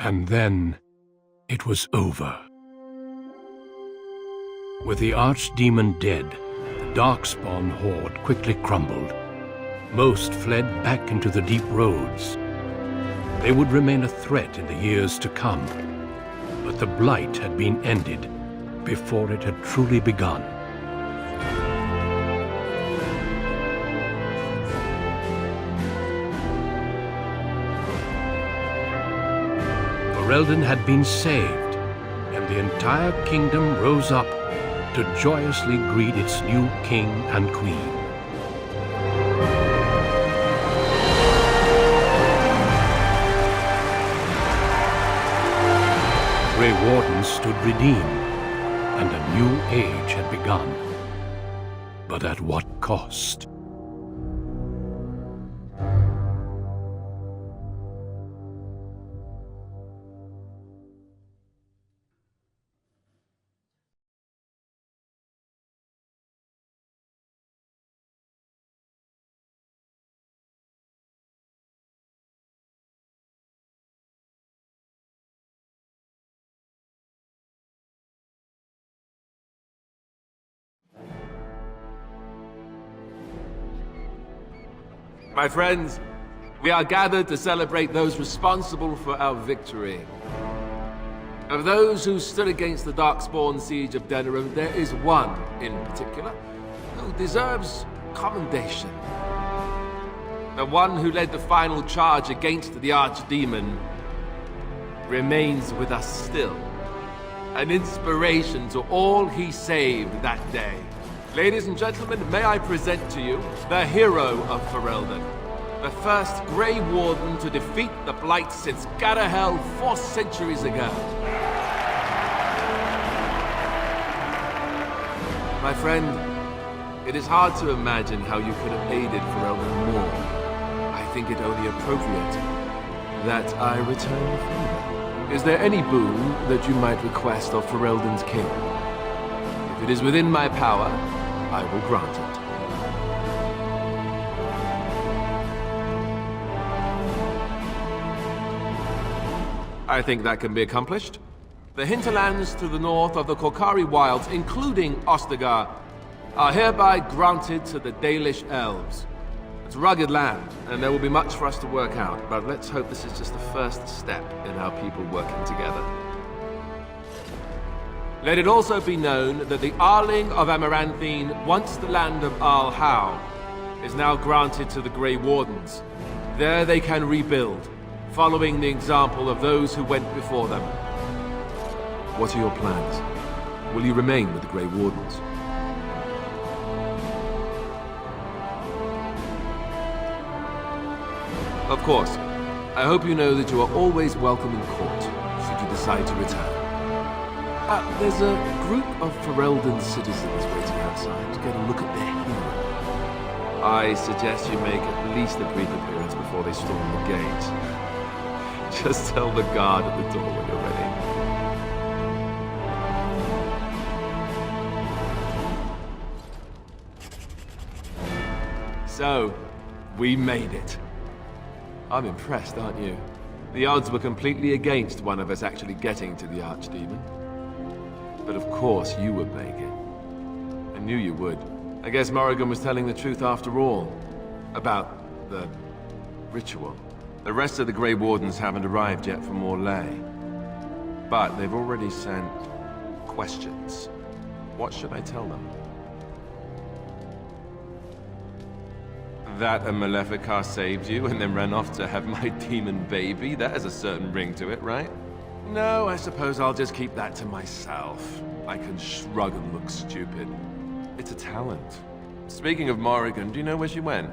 And then it was over. With the Archdemon dead, the Darkspawn horde quickly crumbled. Most fled back into the deep roads. They would remain a threat in the years to come, but the Blight had been ended before it had truly begun. Ferelden had been saved, and the entire kingdom rose up to joyously greet its new king and queen. The Grey Wardens stood redeemed, and a new age had begun. But at what cost? My friends, we are gathered to celebrate those responsible for our victory. Of those who stood against the Darkspawn siege of Denerim, there is one in particular who deserves commendation. The one who led the final charge against the Archdemon remains with us still, an inspiration to all he saved that day. Ladies and gentlemen, may I present to you the hero of Ferelden, the first Grey Warden to defeat the Blight since Garahel 4 centuries ago. My friend, it is hard to imagine how you could have aided Ferelden more. I think it only appropriate that I return the favor. Is there any boon that you might request of Ferelden's king? If it is within my power, I will grant it. I think that can be accomplished. The hinterlands to the north of the Korkari Wilds, including Ostagar, are hereby granted to the Dalish elves. It's rugged land, and there will be much for us to work out, but let's hope this is just the first step in our people working together. Let it also be known that the Arling of Amaranthine, once the land of Arl-How, is now granted to the Grey Wardens. There they can rebuild, following the example of those who went before them. What are your plans? Will you remain with the Grey Wardens? Of course, I hope you know that you are always welcome in court, should you decide to return. There's a group of Ferelden citizens waiting outside to get a look at their hero. I suggest you make at least a brief appearance before they storm the gate. Just tell the guard at the door when you're ready. So, we made it. I'm impressed, aren't you? The odds were completely against one of us actually getting to the Archdemon. But of course you would make it. I knew you would. I guess Morrigan was telling the truth after all. About the ritual. The rest of the Grey Wardens haven't arrived yet from Morlaix. But they've already sent questions. What should I tell them? That a Maleficar saved you and then ran off to have my demon baby? That has a certain ring to it, right? No, I suppose I'll just keep that to myself. I can shrug and look stupid. It's a talent. Speaking of Morrigan, do you know where she went?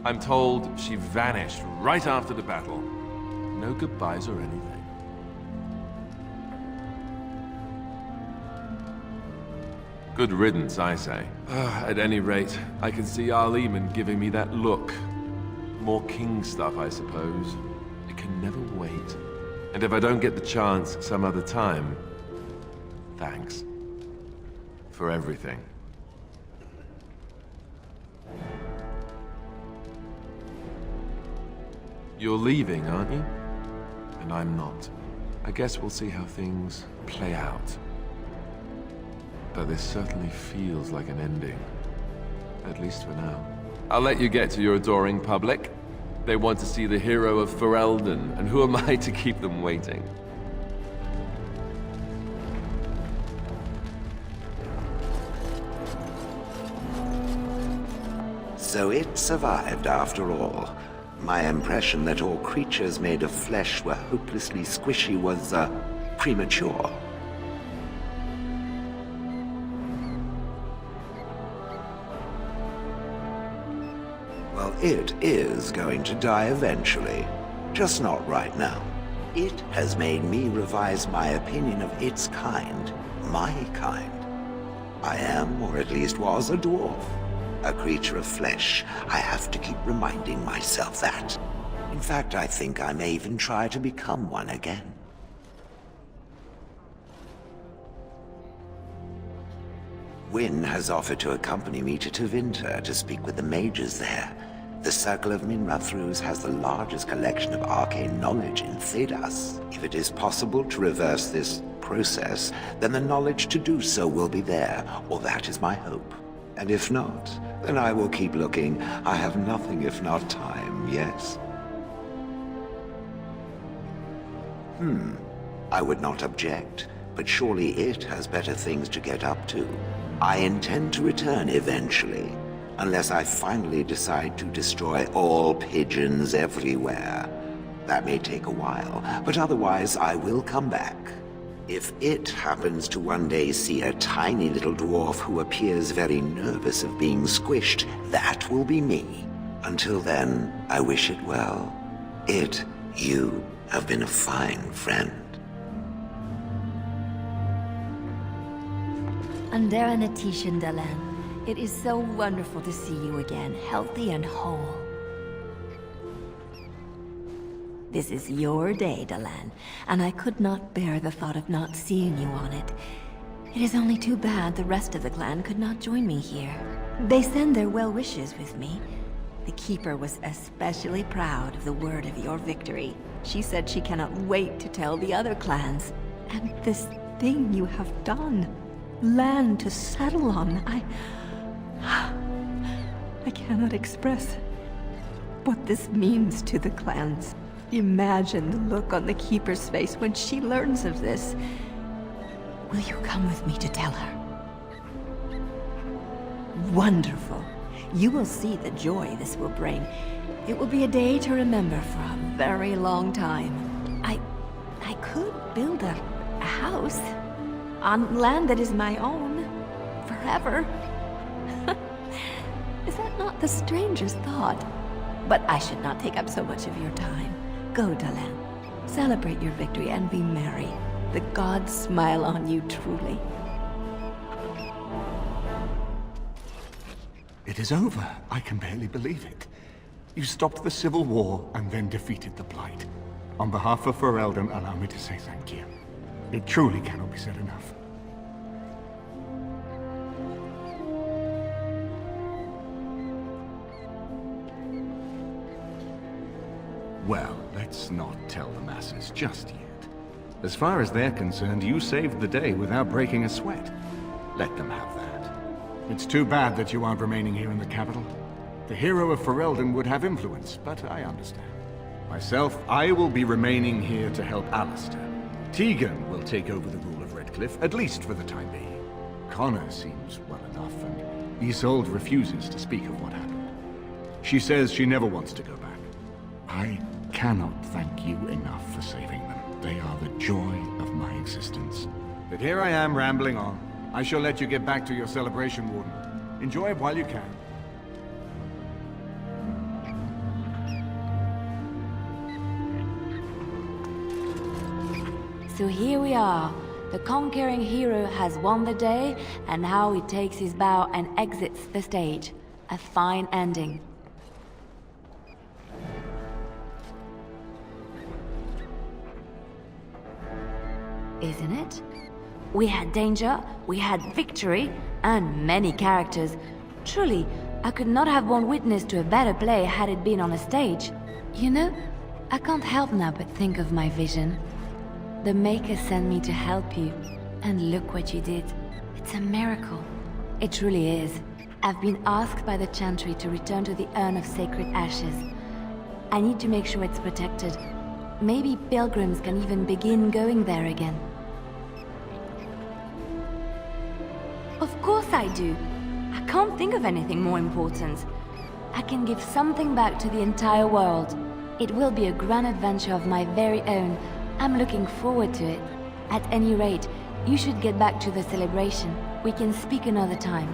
I'm told she vanished right after the battle. No goodbyes or anything. Good riddance, I say. At any rate, I can see Arleman giving me that look. More king stuff, I suppose. It can never wait. And if I don't get the chance some other time, thanks. For everything. You're leaving, aren't you? And I'm not. I guess we'll see how things play out. But this certainly feels like an ending. At least for now. I'll let you get to your adoring public. They want to see the hero of Ferelden, and who am I to keep them waiting? So it survived after all. My impression that all creatures made of flesh were hopelessly squishy was, premature. Well, it is going to die eventually. Just not right now. It has made me revise my opinion of its kind. My kind. I am, or at least was, a dwarf. A creature of flesh. I have to keep reminding myself that. In fact, I think I may even try to become one again. Wynne has offered to accompany me to Tevinter to speak with the mages there. The Circle of Minrathrus has the largest collection of arcane knowledge in Thedas. If it is possible to reverse this process, then the knowledge to do so will be there, or that is my hope. And if not, then I will keep looking. I have nothing if not time, yes? I would not object, but surely it has better things to get up to. I intend to return eventually, unless I finally decide to destroy all pigeons everywhere. That may take a while, but otherwise I will come back. If it happens to one day see a tiny little dwarf who appears very nervous of being squished, that will be me. Until then, I wish it well. You have been a fine friend. Andera Natishan Dalan, it is so wonderful to see you again, healthy and whole. This is your day, Dalan, and I could not bear the thought of not seeing you on it. It is only too bad the rest of the clan could not join me here. They send their well wishes with me. The Keeper was especially proud of the word of your victory. She said she cannot wait to tell the other clans. And this thing you have done, land to settle on, I cannot express what this means to the clans. Imagine the look on the Keeper's face when she learns of this. Will you come with me to tell her? Wonderful. You will see the joy this will bring. It will be a day to remember for a very long time. I could build a house on land that is my own forever. Is that not the strangest thought? But I should not take up so much of your time. Go, Dalan. Celebrate your victory and be merry. The gods smile on you truly. It is over. I can barely believe it. You stopped the Civil War and then defeated the Blight. On behalf of Ferelden, allow me to say thank you. It truly cannot be said enough. Well, let's not tell the masses just yet. As far as they're concerned, you saved the day without breaking a sweat. Let them have that. It's too bad that you aren't remaining here in the capital. The hero of Ferelden would have influence, but I understand. Myself, I will be remaining here to help Alistair. Tegan will take over the rule of Redcliffe, at least for the time being. Connor seems well enough, and Isolde refuses to speak of what happened. She says she never wants to go back. I cannot thank you enough for saving them. They are the joy of my existence. But here I am rambling on. I shall let you get back to your celebration, Warden. Enjoy it while you can. So here we are. The conquering hero has won the day, and now he takes his bow and exits the stage. A fine ending. Isn't it? We had danger, we had victory, and many characters. Truly, I could not have borne witness to a better play had it been on a stage. You know, I can't help now but think of my vision. The Maker sent me to help you, and look what you did. It's a miracle. It truly is. I've been asked by the Chantry to return to the Urn of Sacred Ashes. I need to make sure it's protected. Maybe pilgrims can even begin going there again. Of course I do. I can't think of anything more important. I can give something back to the entire world. It will be a grand adventure of my very own. I'm looking forward to it. At any rate, you should get back to the celebration. We can speak another time.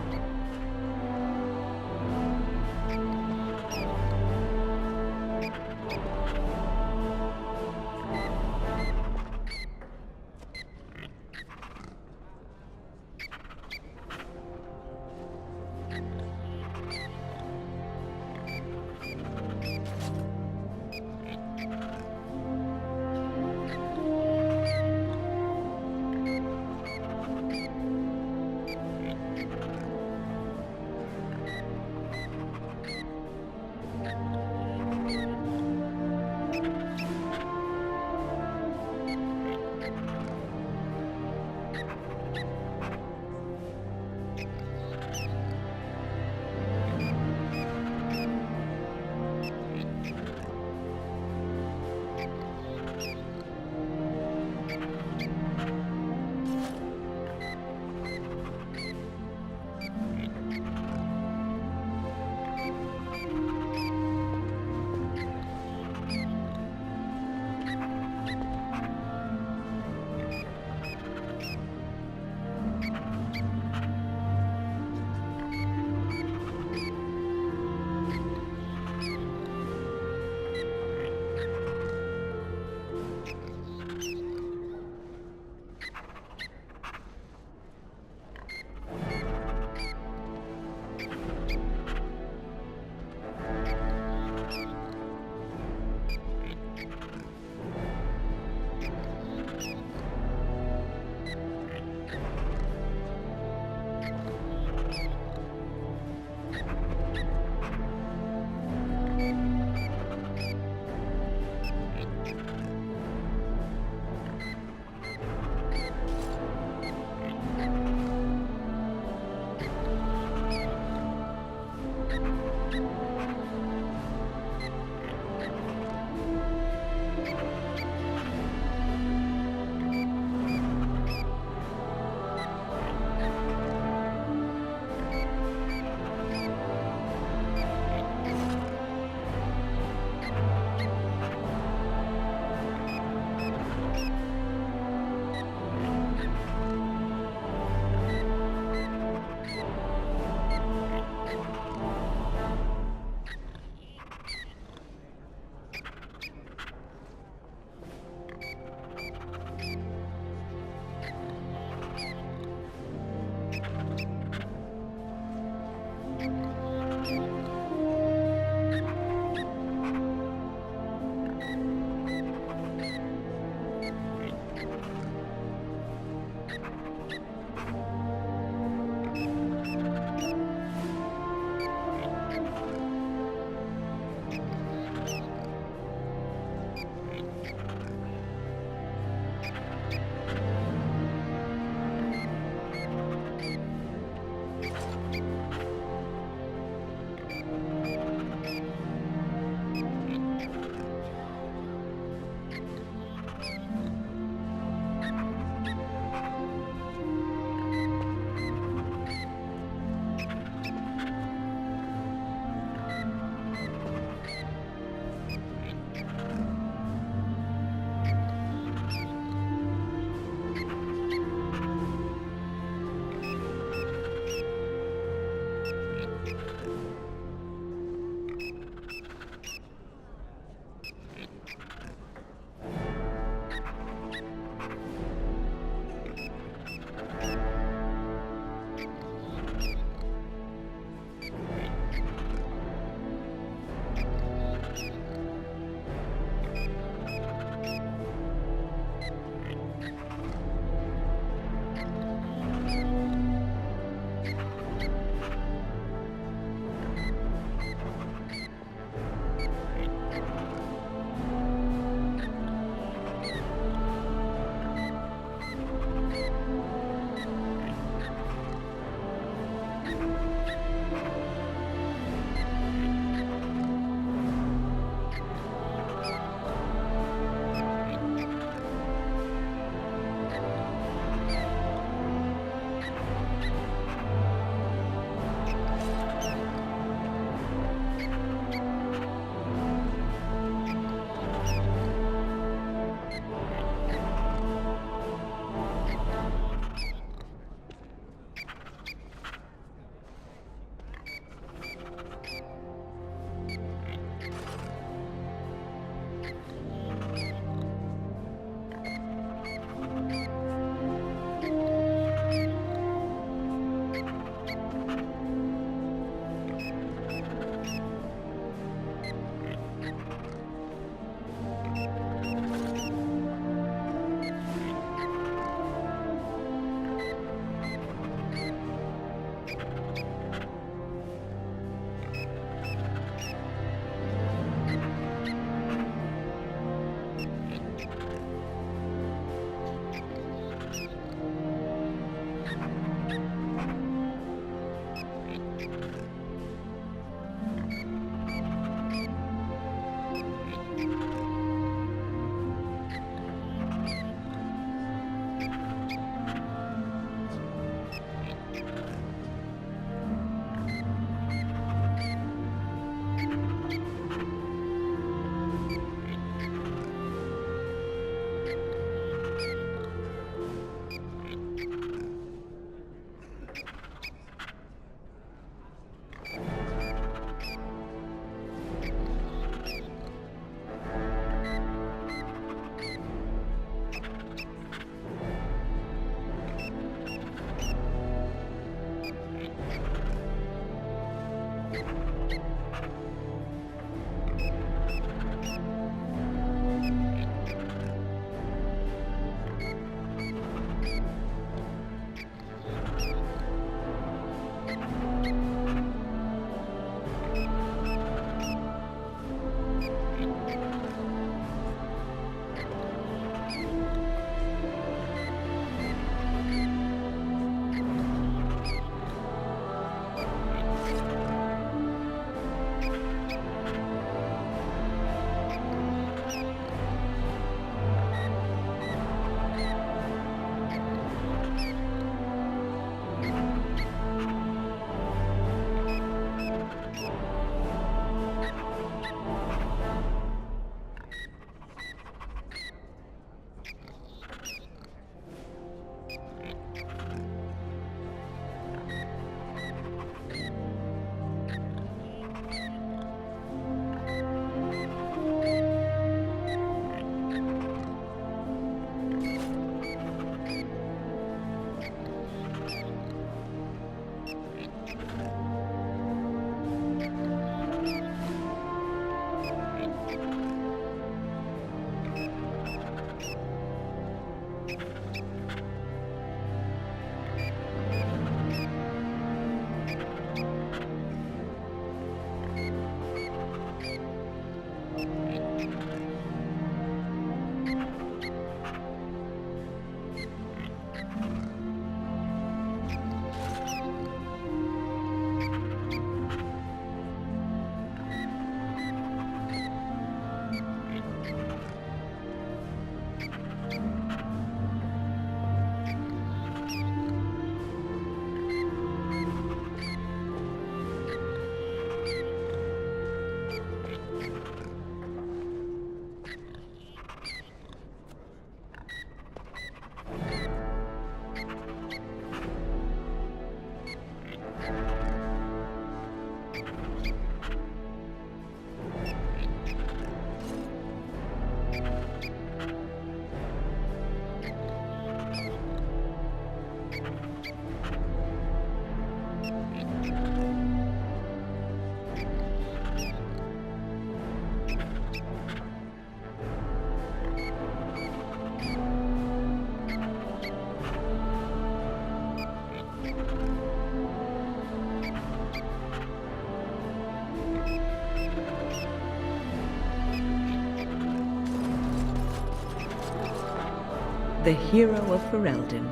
The hero of Ferelden.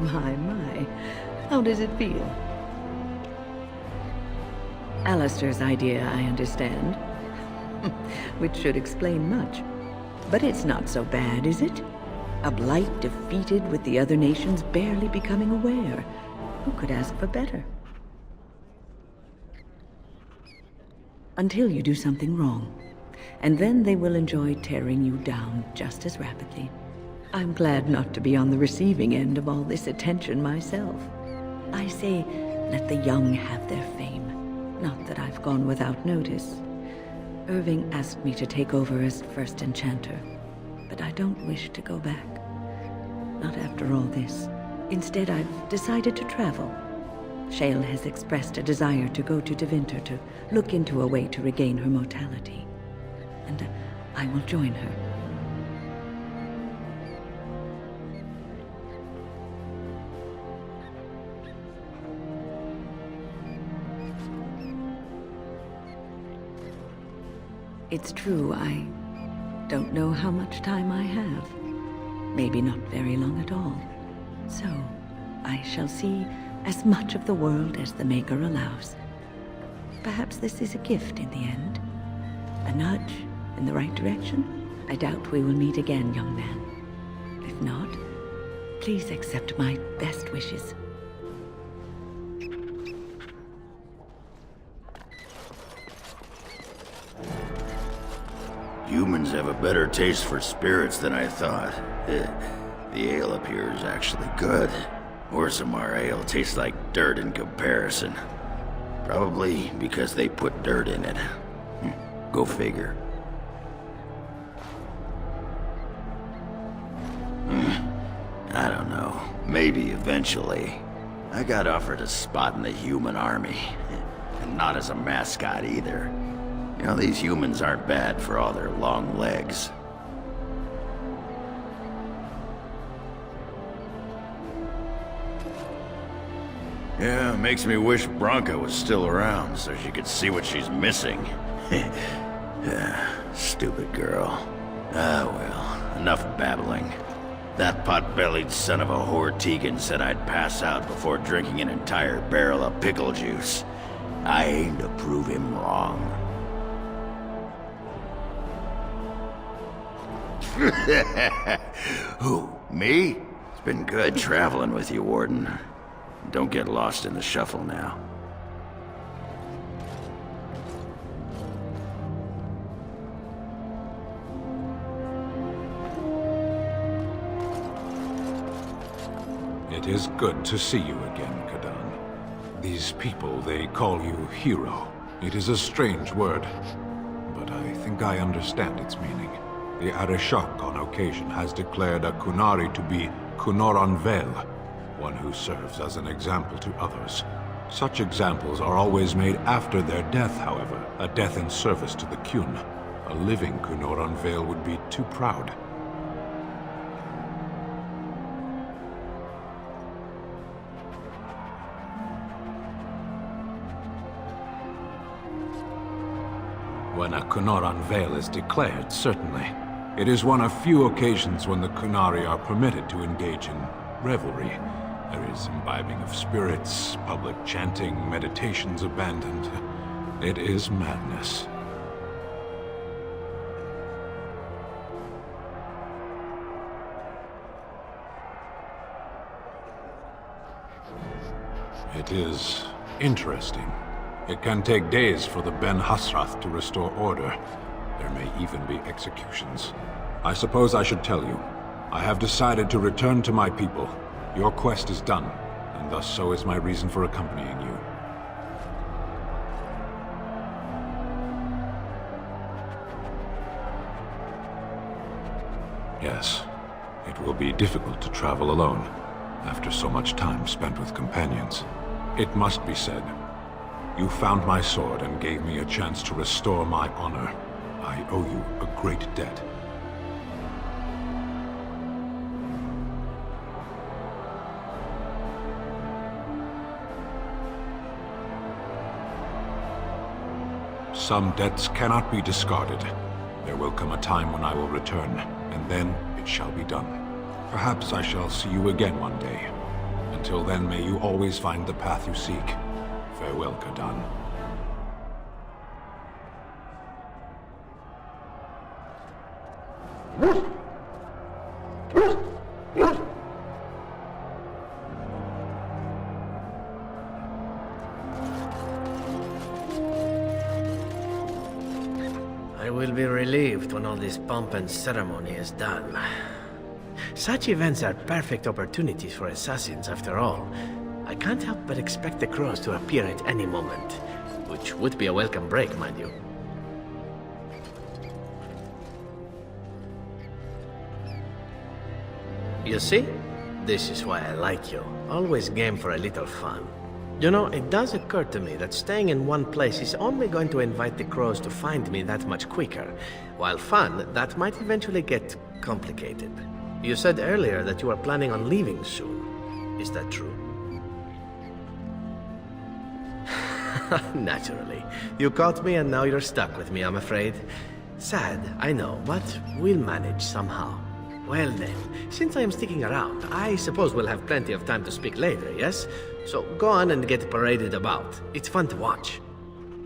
My. How does it feel? Alistair's idea, I understand. Which should explain much. But it's not so bad, is it? A blight defeated with the other nations barely becoming aware. Who could ask for better? Until you do something wrong. And then they will enjoy tearing you down just as rapidly. I'm glad not to be on the receiving end of all this attention myself. I say, let the young have their fame. Not that I've gone without notice. Irving asked me to take over as first enchanter, but I don't wish to go back. Not after all this. Instead, I've decided to travel. Shale has expressed a desire to go to Deventer to look into a way to regain her mortality. And I will join her. It's true, I don't know how much time I have. Maybe not very long at all. So, I shall see as much of the world as the Maker allows. Perhaps this is a gift in the end. A nudge in the right direction? I doubt we will meet again, young man. If not, please accept my best wishes. Humans have a better taste for spirits than I thought. The ale up here is actually good. Orzammar ale tastes like dirt in comparison. Probably because they put dirt in it. Go figure. I don't know. Maybe eventually. I got offered a spot in the human army. And not as a mascot either. You know, these humans aren't bad for all their long legs. Yeah, makes me wish Bronca was still around so she could see what she's missing. Stupid girl. Ah, well, enough babbling. That pot-bellied son of a whore Tegan said I'd pass out before drinking an entire barrel of pickle juice. I aim to prove him wrong. Who, me? It's been good traveling with you, Warden. Don't get lost in the shuffle now. It is good to see you again, Kadan. These people, they call you hero. It is a strange word, but I think I understand its meaning. The Arishok on occasion has declared a Kunari to be Kunoran Vel, one who serves as an example to others. Such examples are always made after their death, however, a death in service to the Kyun. A living Kunoran Vel would be too proud. When a Kunoran Vel is declared, certainly. It is one of few occasions when the Kunari are permitted to engage in revelry. There is imbibing of spirits, public chanting, meditations abandoned. It is madness. It is interesting. It can take days for the Ben Hasrath to restore order. There may even be executions. I suppose I should tell you. I have decided to return to my people. Your quest is done, and thus so is my reason for accompanying you. Yes, it will be difficult to travel alone, after so much time spent with companions. It must be said, you found my sword and gave me a chance to restore my honor. I owe you a great debt. Some debts cannot be discarded. There will come a time when I will return, and then it shall be done. Perhaps I shall see you again one day. Until then, may you always find the path you seek. Farewell, Kadan. I will be relieved when all this pomp and ceremony is done. Such events are perfect opportunities for assassins, after all. I can't help but expect the crows to appear at any moment, which would be a welcome break, mind you. You see? This is why I like you. Always game for a little fun. You know, it does occur to me that staying in one place is only going to invite the crows to find me that much quicker. While fun, that might eventually get complicated. You said earlier that you are planning on leaving soon. Is that true? Naturally. You caught me and now you're stuck with me, I'm afraid. Sad, I know, but we'll manage somehow. Well then, since I am sticking around, I suppose we'll have plenty of time to speak later, yes? So go on and get paraded about. It's fun to watch.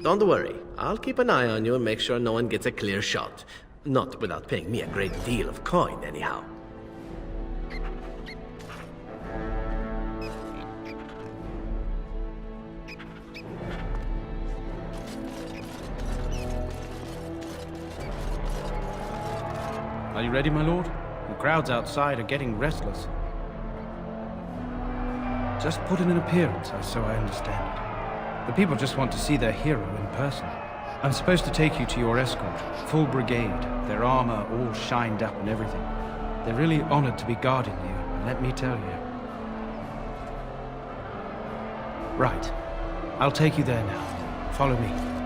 Don't worry, I'll keep an eye on you and make sure no one gets a clear shot. Not without paying me a great deal of coin, anyhow. Are you ready, my lord? The crowds outside are getting restless. Just put in an appearance, so I understand it. The people just want to see their hero in person. I'm supposed to take you to your escort, full brigade, their armor all shined up and everything. They're really honored to be guarding you, and let me tell you. Right. I'll take you there now. Follow me.